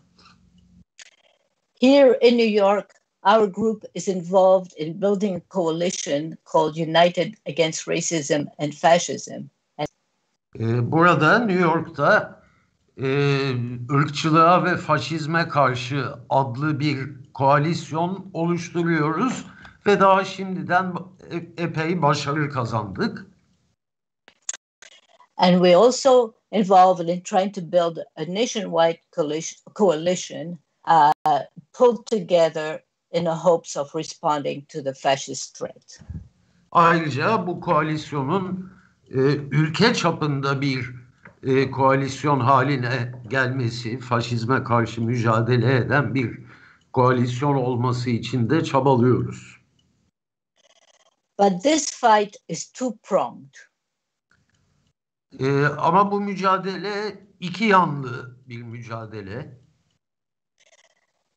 Here in New York, our group is involved in building a coalition called United Against Racism and Fascism. Burada New York'ta ırkçılığa ve faşizme karşı adlı bir koalisyon oluşturuyoruz ve daha şimdiden epey başarı kazandık. And we also involved in trying to build a nationwide coalition pulled together in the hopes of responding to the fascist threat. Ayrıca bu koalisyonun ülke çapında bir koalisyon haline gelmesi, faşizme karşı mücadele eden bir koalisyon olması için de çabalıyoruz. But this fight is two-pronged. Ama bu mücadele iki yanlı bir mücadele.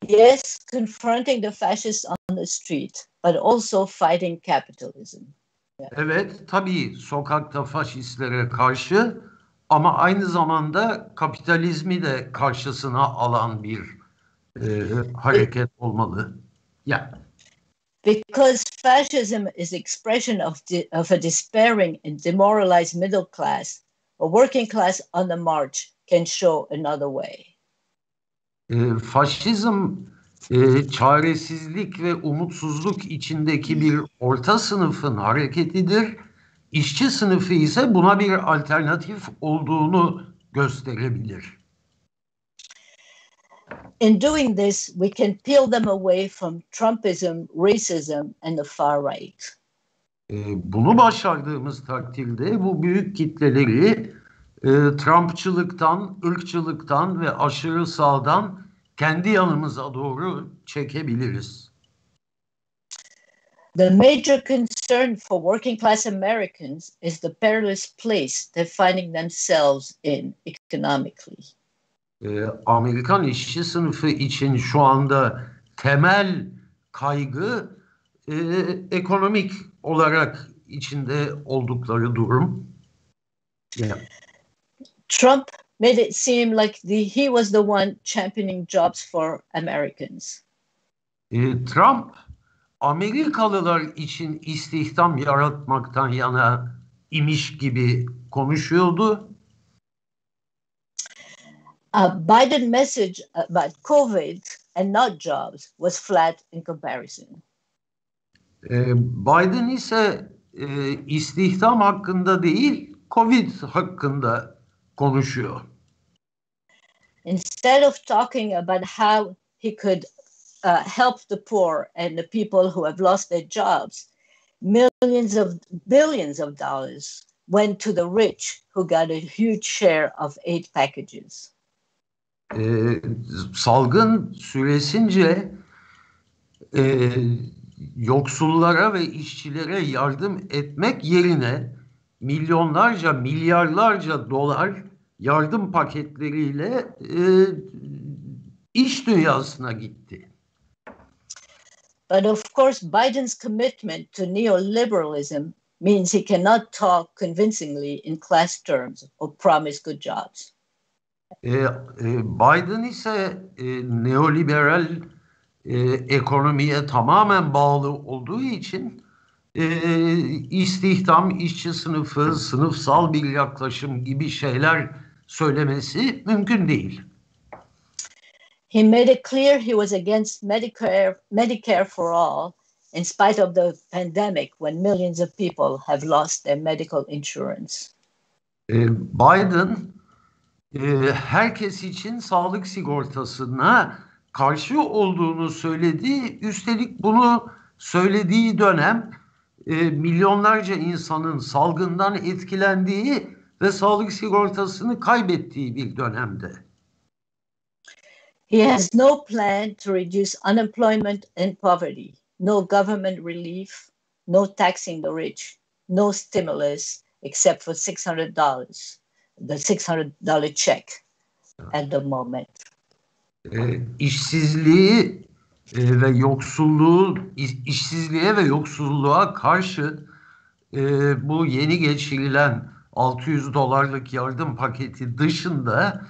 Yes, confronting the fascists on the street, but also fighting capitalism. Evet, tabii sokakta faşistlere karşı ama aynı zamanda kapitalizmi de karşısına alan bir hareket olmalı. Yeah. Because fascism is expression of a despairing and demoralized middle class, a working class on the march can show another way. Faşizm çaresizlik ve umutsuzluk içindeki bir orta sınıfın hareketidir. İşçi sınıfı ise buna bir alternatif olduğunu gösterebilir. In doing this, we can peel them away from Trumpism, racism, and the far right. Bunu başardığımız takdirde bu büyük kitleleri Trumpçılıktan, ırkçılıktan ve aşırı sağdan kendi yanımıza doğru çekebiliriz. The major concern for working class Americans is the perilous place they're finding themselves in economically. Amerikan işçi sınıfı için şu anda temel kaygı ekonomik olarak içinde oldukları durum. Yeah. Trump made it seem like he was the one championing jobs for Americans. Trump Amerikalılar için istihdam yaratmaktan yana imiş gibi konuşuyordu. Biden's message about COVID and not jobs was flat in comparison. Biden ise istihdam hakkında değil, Covid hakkında konuşuyor. Instead of talking about how he could help the poor and the people who have lost their jobs, billions of dollars went to the rich who got a huge share of aid packages. Salgın süresince yoksullara ve işçilere yardım etmek yerine milyonlarca, milyarlarca dolar yardım paketleriyle iş dünyasına gitti. But of course, Biden's commitment to neoliberalism means he cannot talk convincingly in class terms or promise good jobs. Biden ise neoliberal ekonomiye tamamen bağlı olduğu için istihdam, işçi sınıfı, sınıfsal bir yaklaşım gibi şeyler söylemesi mümkün değil. He made it clear he was against Medicare for all, in spite of the pandemic when millions of people have lost their medical insurance. Biden herkes için sağlık sigortasına karşı olduğunu söyledi. Üstelik bunu söylediği dönem milyonlarca insanın salgından etkilendiği ve sağlık sigortasını kaybettiği bir dönemde. He has no plan to reduce unemployment and poverty, no government relief, no taxing the rich, no stimulus except for $600, the $600 check at the moment. İşsizliğe ve yoksulluğa karşı bu yeni geçirilen $600 yardım paketi dışında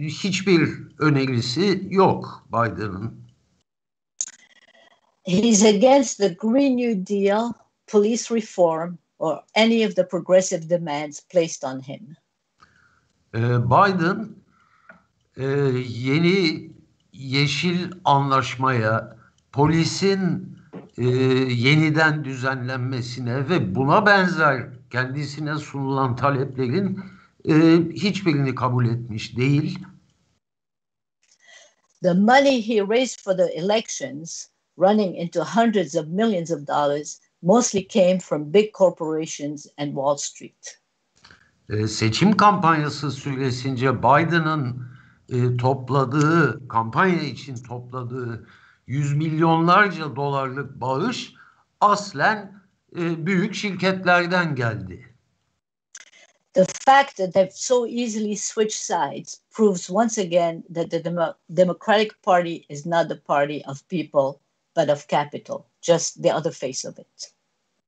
hiçbir önerisi yok Biden'ın. He's against the Green New Deal, police reform, or any of the progressive demands placed on him. Biden yeni yeşil anlaşmaya, polisin yeniden düzenlenmesine ve buna benzer kendisine sunulan taleplerin hiçbirini kabul etmiş değil. The money he raised for the elections, running into hundreds of millions of dollars, mostly came from big corporations and Wall Street. Seçim kampanyası süresince Biden'ın kampanya için topladığı yüz milyonlarca dolarlık bağış aslen büyük şirketlerden geldi. The fact that they've so easily switched sides proves once again that the Democratic Party is not the party of people, but of capital, just the other face of it.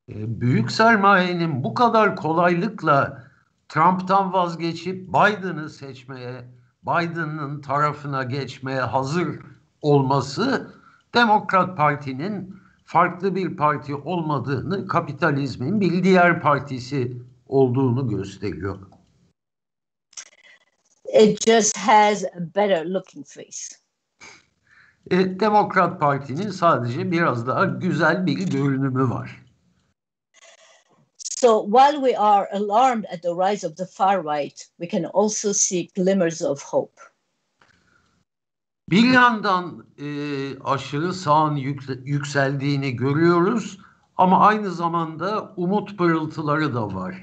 Büyük sermayenin bu kadar kolaylıkla Trump'tan vazgeçip Biden'ı seçmeye, Biden'ın tarafına geçmeye hazır olması Demokrat Parti'nin farklı bir parti olmadığını, kapitalizmin bir diğer partisi olduğunu gösteriyor. It just has a better looking face. Demokrat Parti'nin sadece biraz daha güzel bir görünümü var. So while we are alarmed at the rise of the far right, we can also see glimmers of hope. Bir yandan aşırı sağın yükseldiğini görüyoruz ama aynı zamanda umut pırıltıları da var.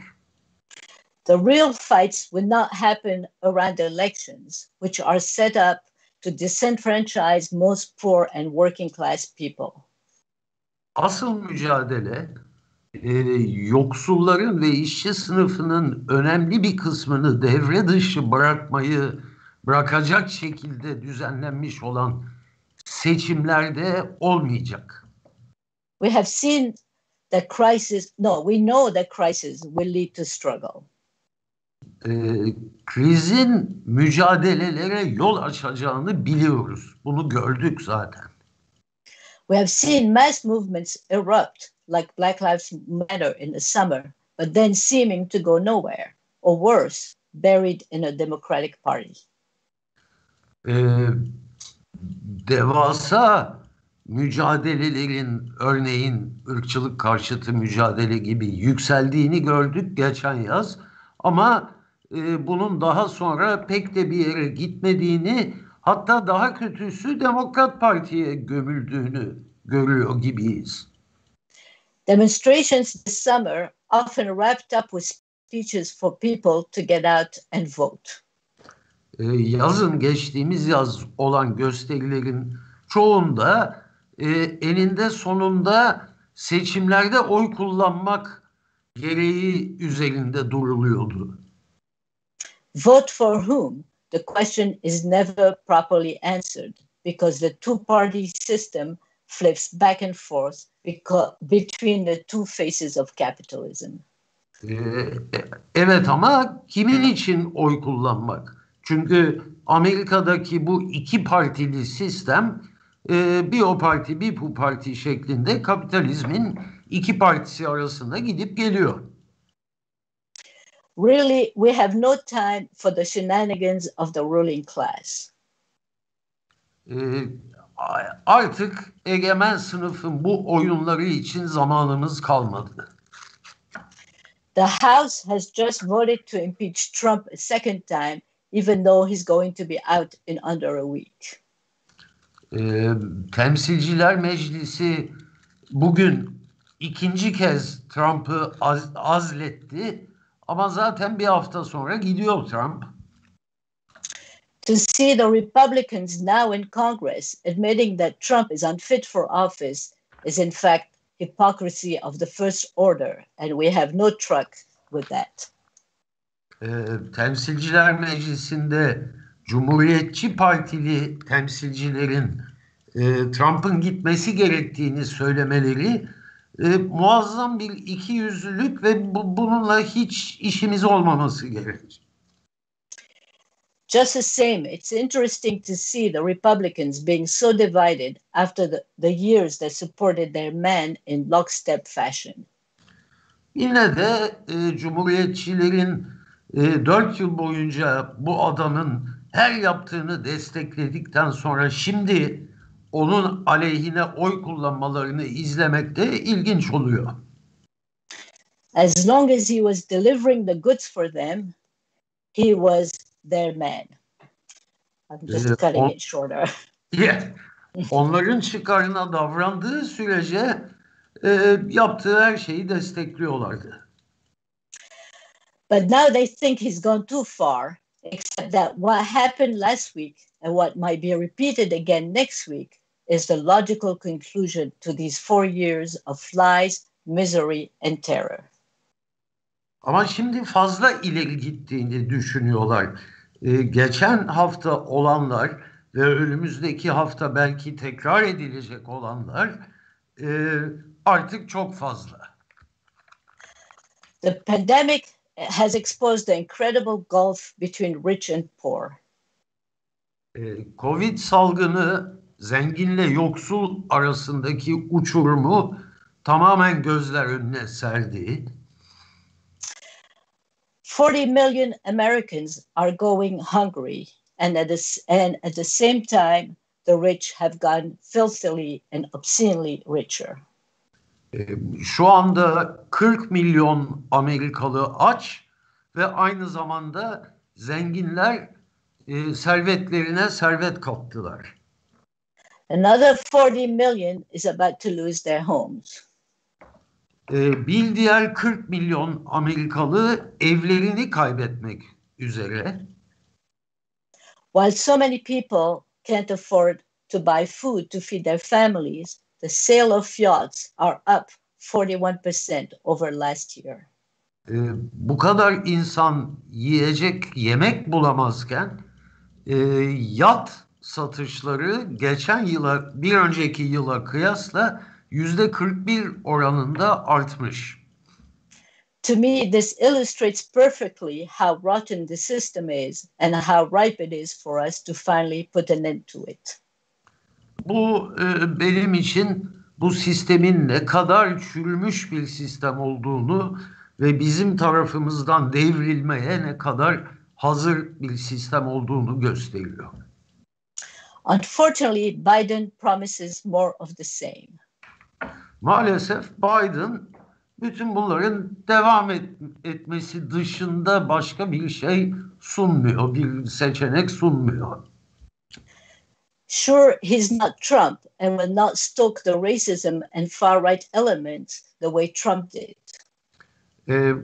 The real fights will not happen around the elections, which are set up to disenfranchise most poor and working class people. Asıl mücadele yoksulların ve işçi sınıfının önemli bir kısmını devre dışı bırakacak şekilde düzenlenmiş olan seçimlerde olmayacak. We know that crisis will lead to struggle. Krizin mücadelelere yol açacağını biliyoruz. Bunu gördük zaten. We have seen mass movements erupt like Black Lives Matter in the summer, but then seeming to go nowhere, or worse, buried in a Democratic Party. Devasa mücadelelerin, örneğin ırkçılık karşıtı mücadele gibi yükseldiğini gördük geçen yaz. Ama bunun daha sonra pek de bir yere gitmediğini, hatta daha kötüsü Demokrat Parti'ye gömüldüğünü görüyor gibiyiz. Demonstrations this summer often wrapped up with speeches for people to get out and vote. Yazın, geçtiğimiz yaz olan gösterilerin çoğunda eninde sonunda seçimlerde oy kullanmak gereği üzerinde duruluyordu. Vote for whom? The question is never properly answered because the two-party system flips back and forth between the two faces of capitalism. Evet, ama kimin için oy kullanmak? Çünkü Amerika'daki bu iki partili sistem bir o parti bir bu parti şeklinde kapitalizmin iki partisi arasında gidip geliyor. Really, we have no time for the shenanigans of the ruling class. Artık egemen sınıfın bu oyunları için zamanımız kalmadı. The House has just voted to impeach Trump a second time, even though he's going to be out in under a week. Temsilciler Meclisi bugün ikinci kez Trump'ı azletti, ama zaten bir hafta sonra gidiyor Trump. To see the Republicans now in Congress admitting that Trump is unfit for office is in fact hypocrisy of the first order, and we have no truck with that. Temsilciler Meclisi'nde Cumhuriyetçi Partili temsilcilerin Trump'ın gitmesi gerektiğini söylemeleri muazzam bir ikiyüzlülük ve bununla hiç işimiz olmaması gerekir. Just the same, it's interesting to see the Republicans being so divided after the years that supported their man in lockstep fashion. Yine de Cumhuriyetçilerin 4 yıl boyunca bu adamın her yaptığını destekledikten sonra şimdi onun aleyhine oy kullanmalarını izlemek de ilginç oluyor. As long as he was delivering the goods for them, he was their man. I'm just cutting it shorter. Yeah. Onların çıkarına davrandığı sürece yaptığı her şeyi destekliyorlardı. But now they think he's gone too far, except that what happened last week and what might be repeated again next week is the logical conclusion to these 4 years of lies, misery, and terror. Ama şimdi fazla ileri gittiğini düşünüyorlar. Geçen hafta olanlar ve önümüzdeki hafta belki tekrar edilecek olanlar artık çok fazla. The pandemic has exposed the incredible gulf between rich and poor. Covid salgını zenginle yoksul arasındaki uçurumu tamamen gözler önüne serdi. 40 million Americans are going hungry, and at the same time, the rich have gone filthily and obscenely richer. Şu anda 40 milyon Amerikalı aç ve aynı zamanda zenginler servetlerine servet kattılar. Another 40 million is about to lose their homes. Bir diğer 40 milyon Amerikalı evlerini kaybetmek üzere. While so many people can't afford to buy food to feed their families, the sale of yachts are up 41% over last year. Bu kadar insan yiyecek yemek bulamazken yat satışları geçen yıla, bir önceki yıla kıyasla %41 oranında artmış. To me, this illustrates perfectly how rotten the system is and how ripe it is for us to finally put an end to it. Bu benim için bu sistemin ne kadar çürümüş bir sistem olduğunu ve bizim tarafımızdan devrilmeye ne kadar hazır bir sistem olduğunu gösteriyor. Unfortunately, Biden promises more of the same. Maalesef Biden bütün bunların devam etmesi dışında başka bir şey sunmuyor, bir seçenek sunmuyor. Sure, he's not Trump and will not stoke the racism and far-right elements the way Trump did.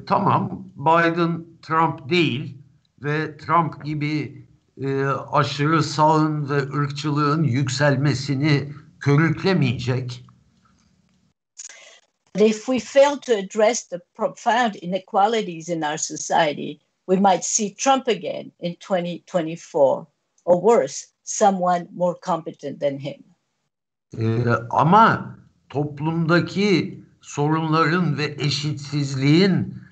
Tamam, Biden Trump değil ve Trump gibi aşırı sağın ve ırkçılığın yükselmesini körüklemeyecek. But if we fail to address the profound inequalities in our society, we might see Trump again in 2024, or worse, someone more competent than him. Ama toplumdaki sorunların ve eşitsizliğin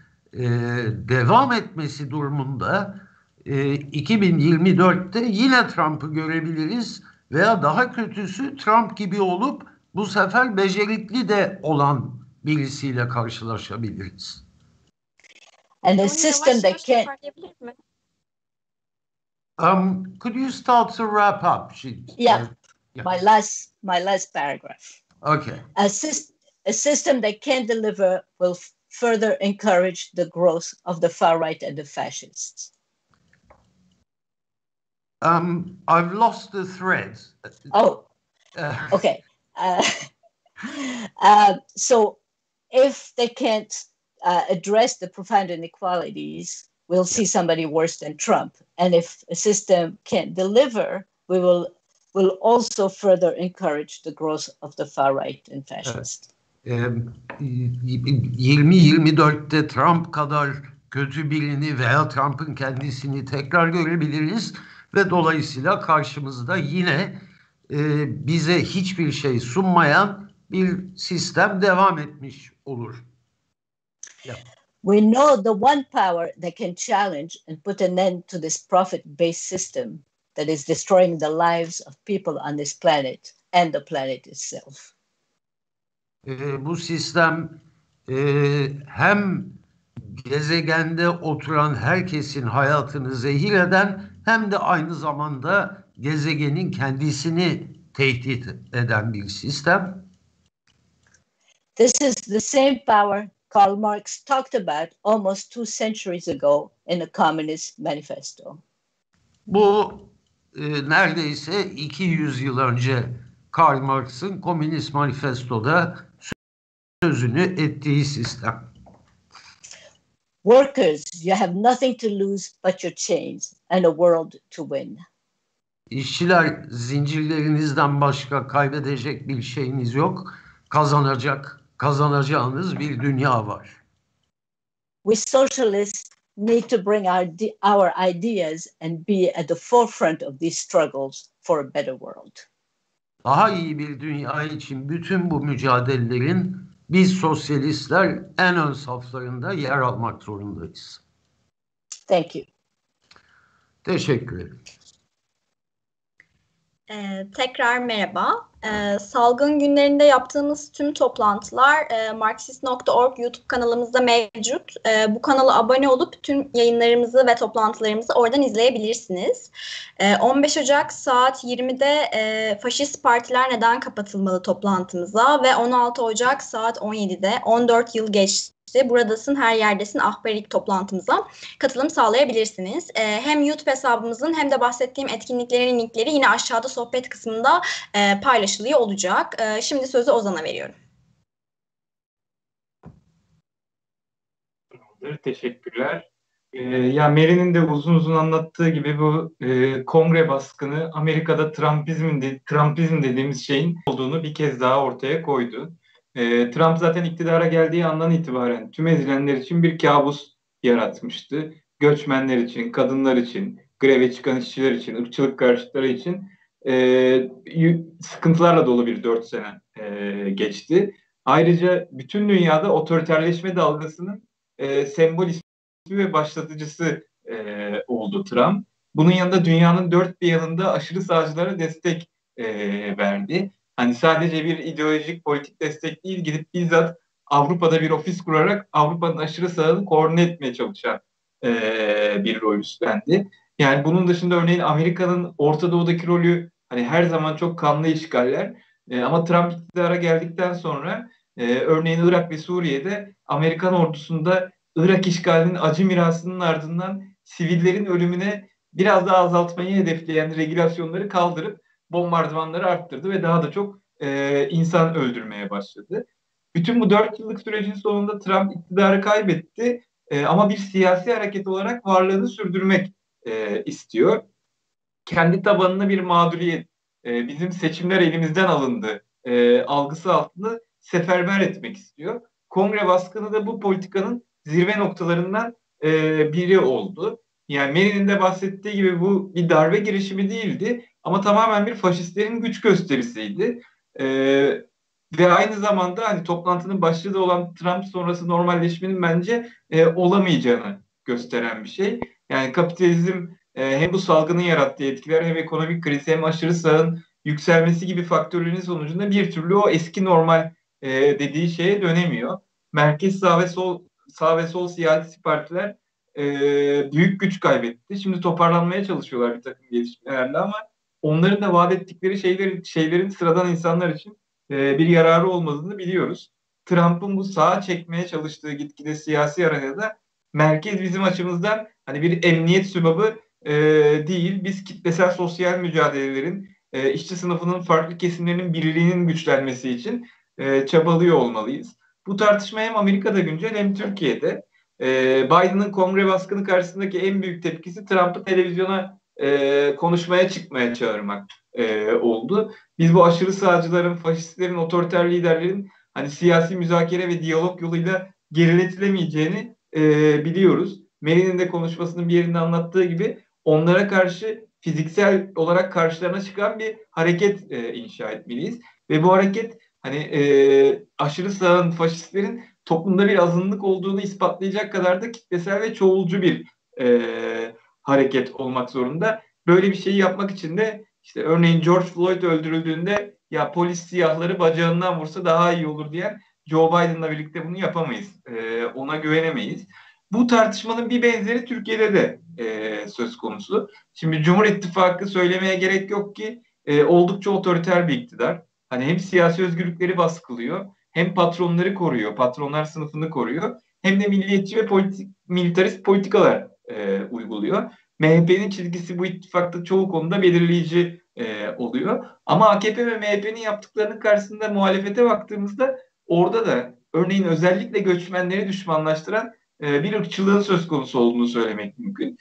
devam etmesi durumunda 2024'te yine Trump'ı görebiliriz veya daha kötüsü Trump gibi olup bu sefer becerikli de olan birisiyle karşılaşabiliriz. And a system that can... Could you start to wrap up? Yeah. My last paragraph. Okay. A system that can deliver will further encourage the growth of the far right and the fascists. I've lost the thread. Oh, okay. So if they can't address the profound inequalities, we'll see somebody worse than Trump. And if a system can't deliver, we will also further encourage the growth of the far right and fascists. 2024'te Trump kadar kötü birini veya Trump'ın kendisini tekrar görebiliriz ve dolayısıyla karşımızda yine bize hiçbir şey sunmayan bir sistem devam etmiş olur. Yeah. We know the one power that can challenge and put an end to this profit-based system that is destroying the lives of people on this planet and the planet itself. Bu sistem hem gezegende oturan herkesin hayatını zehir eden hem de aynı zamanda gezegenin kendisini tehdit eden bir sistem. This is the same power Karl Marx talked about almost 2 centuries ago in the Communist Manifesto. Bu neredeyse 200 yıl önce Karl Marx'ın Komünist Manifesto'da sözünü ettiği sistem. Workers, you have nothing to lose but your chains and a world to win. İşçiler, zincirlerinizden başka kaybedecek bir şeyiniz yok. Kazanacağınız bir dünya var. We socialists need to bring our ideas and be at the forefront of these struggles for a better world. Daha iyi bir dünya için bütün bu mücadelelerin biz sosyalistler en ön saflarında yer almak zorundayız. Thank you. Teşekkür ederim. Tekrar merhaba. Salgın günlerinde yaptığımız tüm toplantılar Marxist.org YouTube kanalımızda mevcut. Bu kanala abone olup tüm yayınlarımızı ve toplantılarımızı oradan izleyebilirsiniz. 15 Ocak saat 20'de faşist partiler neden kapatılmalı toplantımıza ve 16 Ocak saat 17'de 14 yıl geçti. Buradasın, her yerdesin ahbarilik toplantımıza katılım sağlayabilirsiniz. Hem YouTube hesabımızın hem de bahsettiğim etkinliklerin linkleri yine aşağıda sohbet kısmında paylaşılıyor olacak. Şimdi sözü Ozan'a veriyorum. Teşekkürler. Ya Mary'nin de uzun uzun anlattığı gibi bu kongre baskını Amerika'da Trumpizm dediğimiz şeyin olduğunu bir kez daha ortaya koydu. Trump zaten iktidara geldiği andan itibaren tüm ezilenler için bir kabus yaratmıştı. Göçmenler için, kadınlar için, greve çıkan işçiler için, ırkçılık karşıtları için sıkıntılarla dolu bir 4 sene geçti. Ayrıca bütün dünyada otoriterleşme dalgasının sembol ismi ve başlatıcısı oldu Trump. Bunun yanında dünyanın dört bir yanında aşırı sağcılara destek verdi. Hani sadece bir ideolojik politik destek değil, gidip bizzat Avrupa'da bir ofis kurarak Avrupa'nın aşırı sağını koordine etmeye çalışan bir rol üstlendi. Yani bunun dışında örneğin Amerika'nın Orta Doğu'daki rolü hani her zaman çok kanlı işgaller. Ama Trump iktidara geldikten sonra örneğin Irak ve Suriye'de Amerikan ordusunda Irak işgalinin acı mirasının ardından sivillerin ölümüne biraz daha azaltmayı hedefleyen regülasyonları kaldırıp bombardımanları arttırdı ve daha da çok insan öldürmeye başladı. Bütün bu 4 yıllık sürecin sonunda Trump iktidarı kaybetti ama bir siyasi hareket olarak varlığını sürdürmek istiyor. Kendi tabanına bir mağduriyet, bizim seçimler elimizden alındı algısı altında seferber etmek istiyor. Kongre baskını da bu politikanın zirve noktalarından biri oldu. Yani Mary'nin de bahsettiği gibi bu bir darbe girişimi değildi ama tamamen bir faşistlerin güç gösterisiydi. E, Ve aynı zamanda hani toplantının başlığı da olan Trump sonrası normalleşmenin bence olamayacağını gösteren bir şey. Yani kapitalizm hem bu salgının yarattığı etkiler hem ekonomik kriz hem aşırı sağın yükselmesi gibi faktörlerin sonucunda bir türlü o eski normal dediği şeye dönemiyor. Merkez sağ ve sol siyasi partiler büyük güç kaybetti. Şimdi toparlanmaya çalışıyorlar bir takım gelişmelerle ama onların da vaat ettikleri şeylerin sıradan insanlar için bir yararı olmadığını biliyoruz. Trump'ın bu sağa çekmeye çalıştığı gitgide siyasi arenada merkez bizim açımızdan hani bir emniyet sübabı değil. Biz kitlesel sosyal mücadelelerin, işçi sınıfının farklı kesimlerinin birliğinin güçlenmesi için çabalıyor olmalıyız. Bu tartışma hem Amerika'da güncel hem Türkiye'de. Biden'ın kongre baskını karşısındaki en büyük tepkisi Trump'ı televizyona konuşmaya çıkmaya çağırmak oldu. Biz bu aşırı sağcıların, faşistlerin, otoriter liderlerin hani siyasi müzakere ve diyalog yoluyla geriletilemeyeceğini biliyoruz. Mary'nin de konuşmasının bir yerinde anlattığı gibi onlara karşı fiziksel olarak karşılarına çıkan bir hareket inşa etmeliyiz. Ve bu hareket hani aşırı sağın, faşistlerin toplumda bir azınlık olduğunu ispatlayacak kadar da kitlesel ve çoğulcu bir hareket olmak zorunda. Böyle bir şeyi yapmak için de işte örneğin George Floyd öldürüldüğünde ya polis siyahları bacağından vursa daha iyi olur diyen Joe Biden'la birlikte bunu yapamayız. Ona güvenemeyiz. Bu tartışmanın bir benzeri Türkiye'de de söz konusu. Şimdi Cumhur İttifakı söylemeye gerek yok ki oldukça otoriter bir iktidar. Hani hem siyasi özgürlükleri baskılıyor, hem patronları koruyor, patronlar sınıfını koruyor, hem de milliyetçi ve militarist politikalar uyguluyor. MHP'nin çizgisi bu ittifakta çoğu konuda belirleyici oluyor. Ama AKP ve MHP'nin yaptıklarının karşısında muhalefete baktığımızda orada da örneğin özellikle göçmenleri düşmanlaştıran bir ırkçılığın söz konusu olduğunu söylemek mümkün.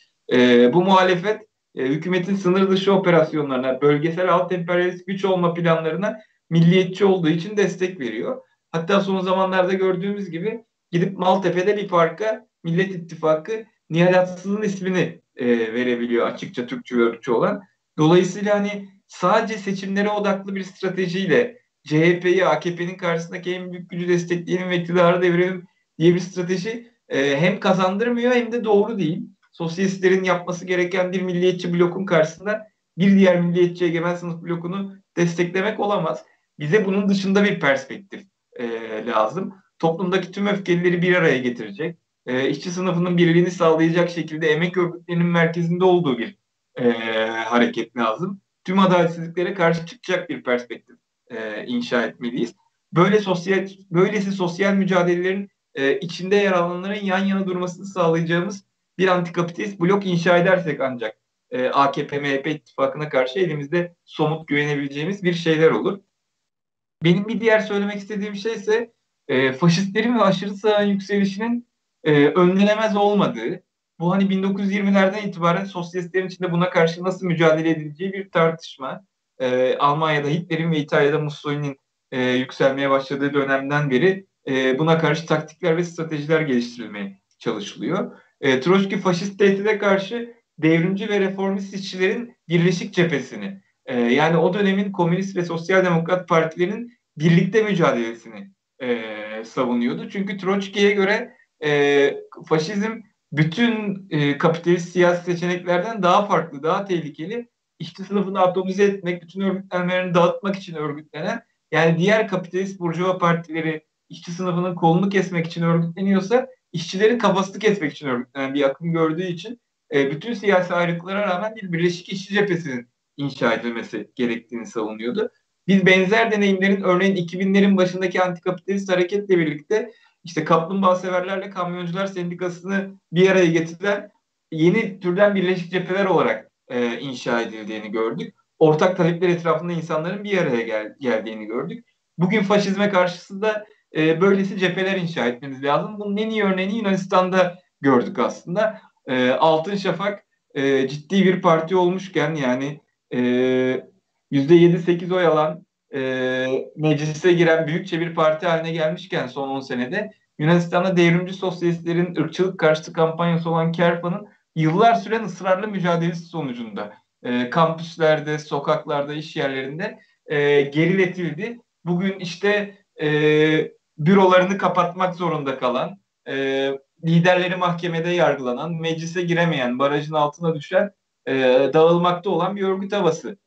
Bu muhalefet hükümetin sınır dışı operasyonlarına, bölgesel alt emperyalist güç olma planlarına milliyetçi olduğu için destek veriyor. Hatta son zamanlarda gördüğümüz gibi gidip Maltepe'de bir parka Millet İttifakı Nihal Atsız'ın ismini verebiliyor açıkça Türkçe ve ırkçı olan. Dolayısıyla hani sadece seçimlere odaklı bir stratejiyle CHP'yi AKP'nin karşısındaki en büyük gücü destekleyelim ve iktidarı devirelim diye bir strateji hem kazandırmıyor hem de doğru değil. Sosyalistlerin yapması gereken bir milliyetçi blokun karşısında bir diğer milliyetçi egemen sınıf blokunu desteklemek olamaz. Bize bunun dışında bir perspektif lazım. Toplumdaki tüm öfkelileri bir araya getirecek, işçi sınıfının birliğini sağlayacak şekilde emek örgütlerinin merkezinde olduğu bir hareket lazım. Tüm adaletsizliklere karşı çıkacak bir perspektif inşa etmeliyiz. Böylesi sosyal mücadelelerin içinde yer alanların yan yana durmasını sağlayacağımız bir antikapitalist blok inşa edersek ancak AKP-MHP ittifakına karşı elimizde somut güvenebileceğimiz bir şeyler olur. Benim bir diğer söylemek istediğim şey ise faşistlerin ve aşırı sağın yükselişinin önlenemez olmadığı, bu hani 1920'lerden itibaren sosyalistlerin içinde buna karşı nasıl mücadele edileceği bir tartışma. Almanya'da Hitler'in ve İtalya'da Mussolini'nin yükselmeye başladığı dönemden beri buna karşı taktikler ve stratejiler geliştirilmeye çalışılıyor. Troçki faşist tehdide karşı devrimci ve reformist işçilerin birleşik cephesini, yani o dönemin komünist ve sosyal demokrat partilerinin birlikte mücadelesini savunuyordu. Çünkü Troçki'ye göre faşizm bütün kapitalist siyasi seçeneklerden daha farklı, daha tehlikeli. İşçi sınıfını atomize etmek, bütün örgütlenmelerini dağıtmak için örgütlenen, yani diğer kapitalist burjuva partileri işçi sınıfının kolunu kesmek için örgütleniyorsa işçilerin kafasını kesmek için örgütlenen bir akım gördüğü için bütün siyasi ayrılıklara rağmen bir Birleşik İşçi Cephesi'nin inşa edilmesi gerektiğini savunuyordu. Biz benzer deneyimlerin örneğin 2000'lerin başındaki antikapitalist hareketle birlikte işte kaplumbağa severlerle kamyoncular sendikasını bir araya getiren yeni türden birleşik cepheler olarak inşa edildiğini gördük. Ortak talepler etrafında insanların bir araya geldiğini gördük. Bugün faşizme karşısında böylesi cepheler inşa etmemiz lazım. Bunun en iyi örneğini Yunanistan'da gördük aslında. Altın Şafak ciddi bir parti olmuşken yani %7-8 oy alan meclise giren büyükçe bir parti haline gelmişken son 10 senede Yunanistan'da devrimci sosyalistlerin ırkçılık karşıtı kampanyası olan Kerpa'nın yıllar süren ısrarlı mücadelesi sonucunda kampüslerde, sokaklarda, iş yerlerinde geriletildi. Bugün işte bürolarını kapatmak zorunda kalan, liderleri mahkemede yargılanan, meclise giremeyen, barajın altına düşen, dağılmakta olan bir örgüt havası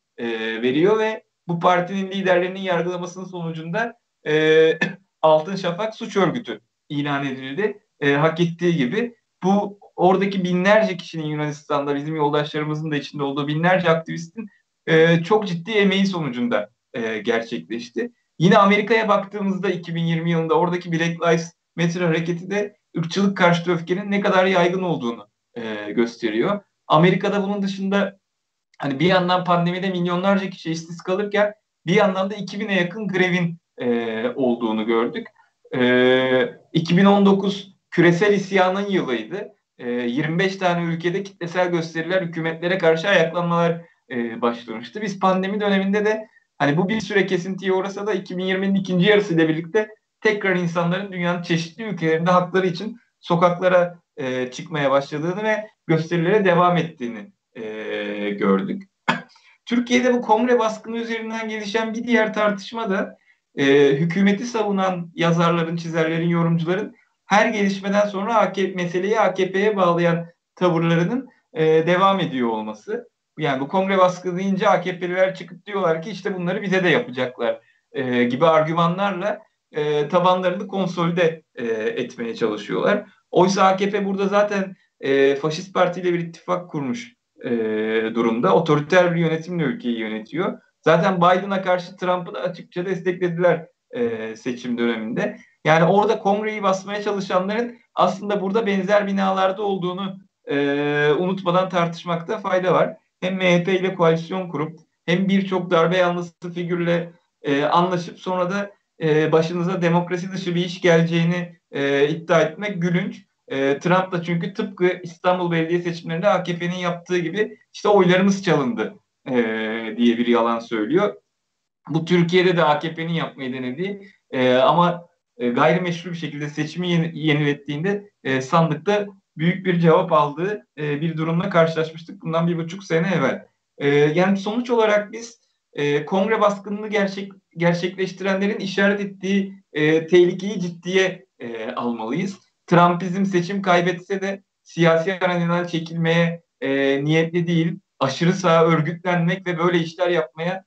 veriyor ve bu partinin liderlerinin yargılamasının sonucunda Altın Şafak suç örgütü ilan edildi. Hak ettiği gibi. Bu oradaki binlerce kişinin Yunanistan'da bizim yoldaşlarımızın da içinde olduğu binlerce aktivistin çok ciddi emeği sonucunda gerçekleşti. Yine Amerika'ya baktığımızda 2020 yılında oradaki Black Lives Matter hareketi de ırkçılık karşıtı öfkenin ne kadar yaygın olduğunu gösteriyor. Amerika'da bunun dışında hani bir yandan pandemide milyonlarca kişi işsiz kalırken bir yandan da 2000'e yakın grevin olduğunu gördük. 2019 küresel isyanın yılıydı. 25 tane ülkede kitlesel gösteriler, hükümetlere karşı ayaklanmalar başlamıştı. Biz pandemi döneminde de hani bu bir süre kesintiye uğrasa da 2020'nin ikinci yarısıyla birlikte tekrar insanların dünyanın çeşitli ülkelerinde hakları için sokaklara çıkmaya başladığını ve gösterilere devam ettiğini gördük. Türkiye'de bu kongre baskını üzerinden gelişen bir diğer tartışma da hükümeti savunan yazarların, çizerlerin, yorumcuların her gelişmeden sonra meseleyi AKP'ye bağlayan tavırlarının devam ediyor olması. Yani bu kongre baskını deyince AKP'liler çıkıp diyorlar ki işte bunları bize de yapacaklar gibi argümanlarla tabanlarını konsolide etmeye çalışıyorlar. Oysa AKP burada zaten faşist partiyle bir ittifak kurmuş durumda. Otoriter bir yönetimle ülkeyi yönetiyor. Zaten Biden'a karşı Trump'ı da açıkça desteklediler seçim döneminde. Yani orada kongreyi basmaya çalışanların aslında burada benzer binalarda olduğunu unutmadan tartışmakta fayda var. Hem MHP ile koalisyon kurup hem birçok darbe yanlısı figürle anlaşıp sonra da başınıza demokrasi dışı bir iş geleceğini iddia etmek gülünç. Trump da çünkü tıpkı İstanbul Belediye seçimlerinde AKP'nin yaptığı gibi işte oylarımız çalındı diye bir yalan söylüyor. Bu Türkiye'de de AKP'nin yapmayı denediği ama gayrimeşru bir şekilde seçimi yenilettiğinde sandıkta büyük bir cevap aldığı bir durumla karşılaşmıştık bundan 1,5 sene evvel. Yani sonuç olarak biz kongre baskınını gerçekleştirenlerin işaret ettiği tehlikeyi ciddiye almalıyız. Trumpizm seçim kaybetse de siyasi arenadan çekilmeye niyetli değil. Aşırı sağa örgütlenmek ve böyle işler yapmaya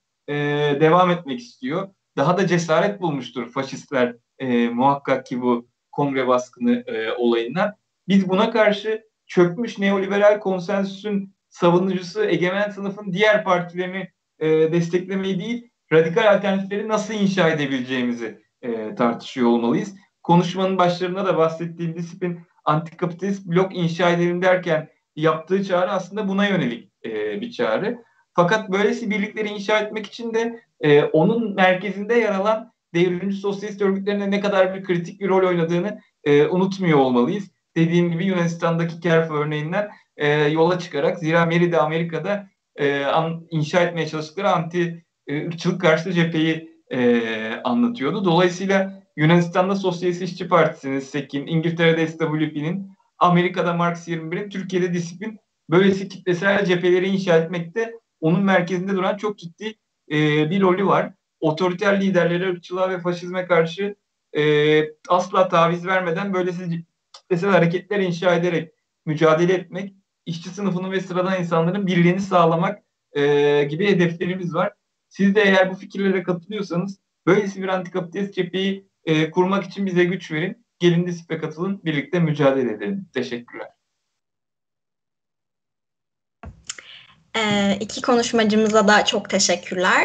devam etmek istiyor. Daha da cesaret bulmuştur faşistler muhakkak ki bu kongre baskını olayından. Biz buna karşı çökmüş neoliberal konsensüsün savunucusu egemen sınıfın diğer partilerini desteklemeyi değil, radikal alternatifleri nasıl inşa edebileceğimizi tartışıyor olmalıyız. Konuşmanın başlarında da bahsettiğim DSİP'in antikapitalist blok inşa edelim derken yaptığı çağrı aslında buna yönelik bir çağrı. Fakat böylesi birlikleri inşa etmek için de onun merkezinde yer alan devrimci sosyalist örgütlerine ne kadar bir kritik bir rol oynadığını unutmuyor olmalıyız. Dediğim gibi Yunanistan'daki Kerf örneğinden yola çıkarak zira Merida Amerika'da inşa etmeye çalıştıkları anti ırkçılık karşıtı cepheyi anlatıyordu. Dolayısıyla Yunanistan'da Sosyalist İşçi Partisi'nin, Tekin, İngiltere'de SWP'nin, Amerika'da Marx 21'in, Türkiye'de DSİP'in böylesi kitlesel cepheleri inşa etmekte onun merkezinde duran çok ciddi bir rolü var. Otoriter liderlere, ırkçılığa ve faşizme karşı asla taviz vermeden böylesi kitlesel hareketler inşa ederek mücadele etmek, işçi sınıfının ve sıradan insanların birliğini sağlamak gibi hedeflerimiz var. Siz de eğer bu fikirlere katılıyorsanız böylesi bir antikapitalist cepheyi kurmak için bize güç verin. Gelin DSİP'e katılın, birlikte mücadele edelim. Teşekkürler. İki konuşmacımıza da çok teşekkürler.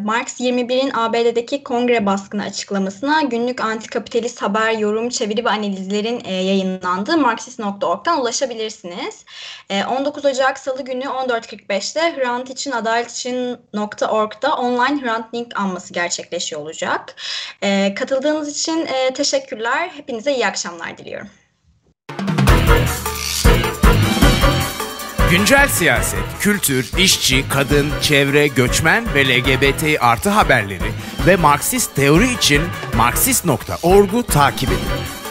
Marx 21'in ABD'deki kongre baskını açıklamasına günlük antikapitalist haber, yorum, çeviri ve analizlerin yayınlandığı Marxist.org'dan ulaşabilirsiniz. 19 Ocak Salı günü 14.45'te hranticin.org'da online Hrant Link anması gerçekleşiyor olacak. Katıldığınız için teşekkürler. Hepinize iyi akşamlar diliyorum. Güncel siyaset, kültür, işçi, kadın, çevre, göçmen ve LGBT artı haberleri ve Marksist teori için Marksist.org'u takip edin.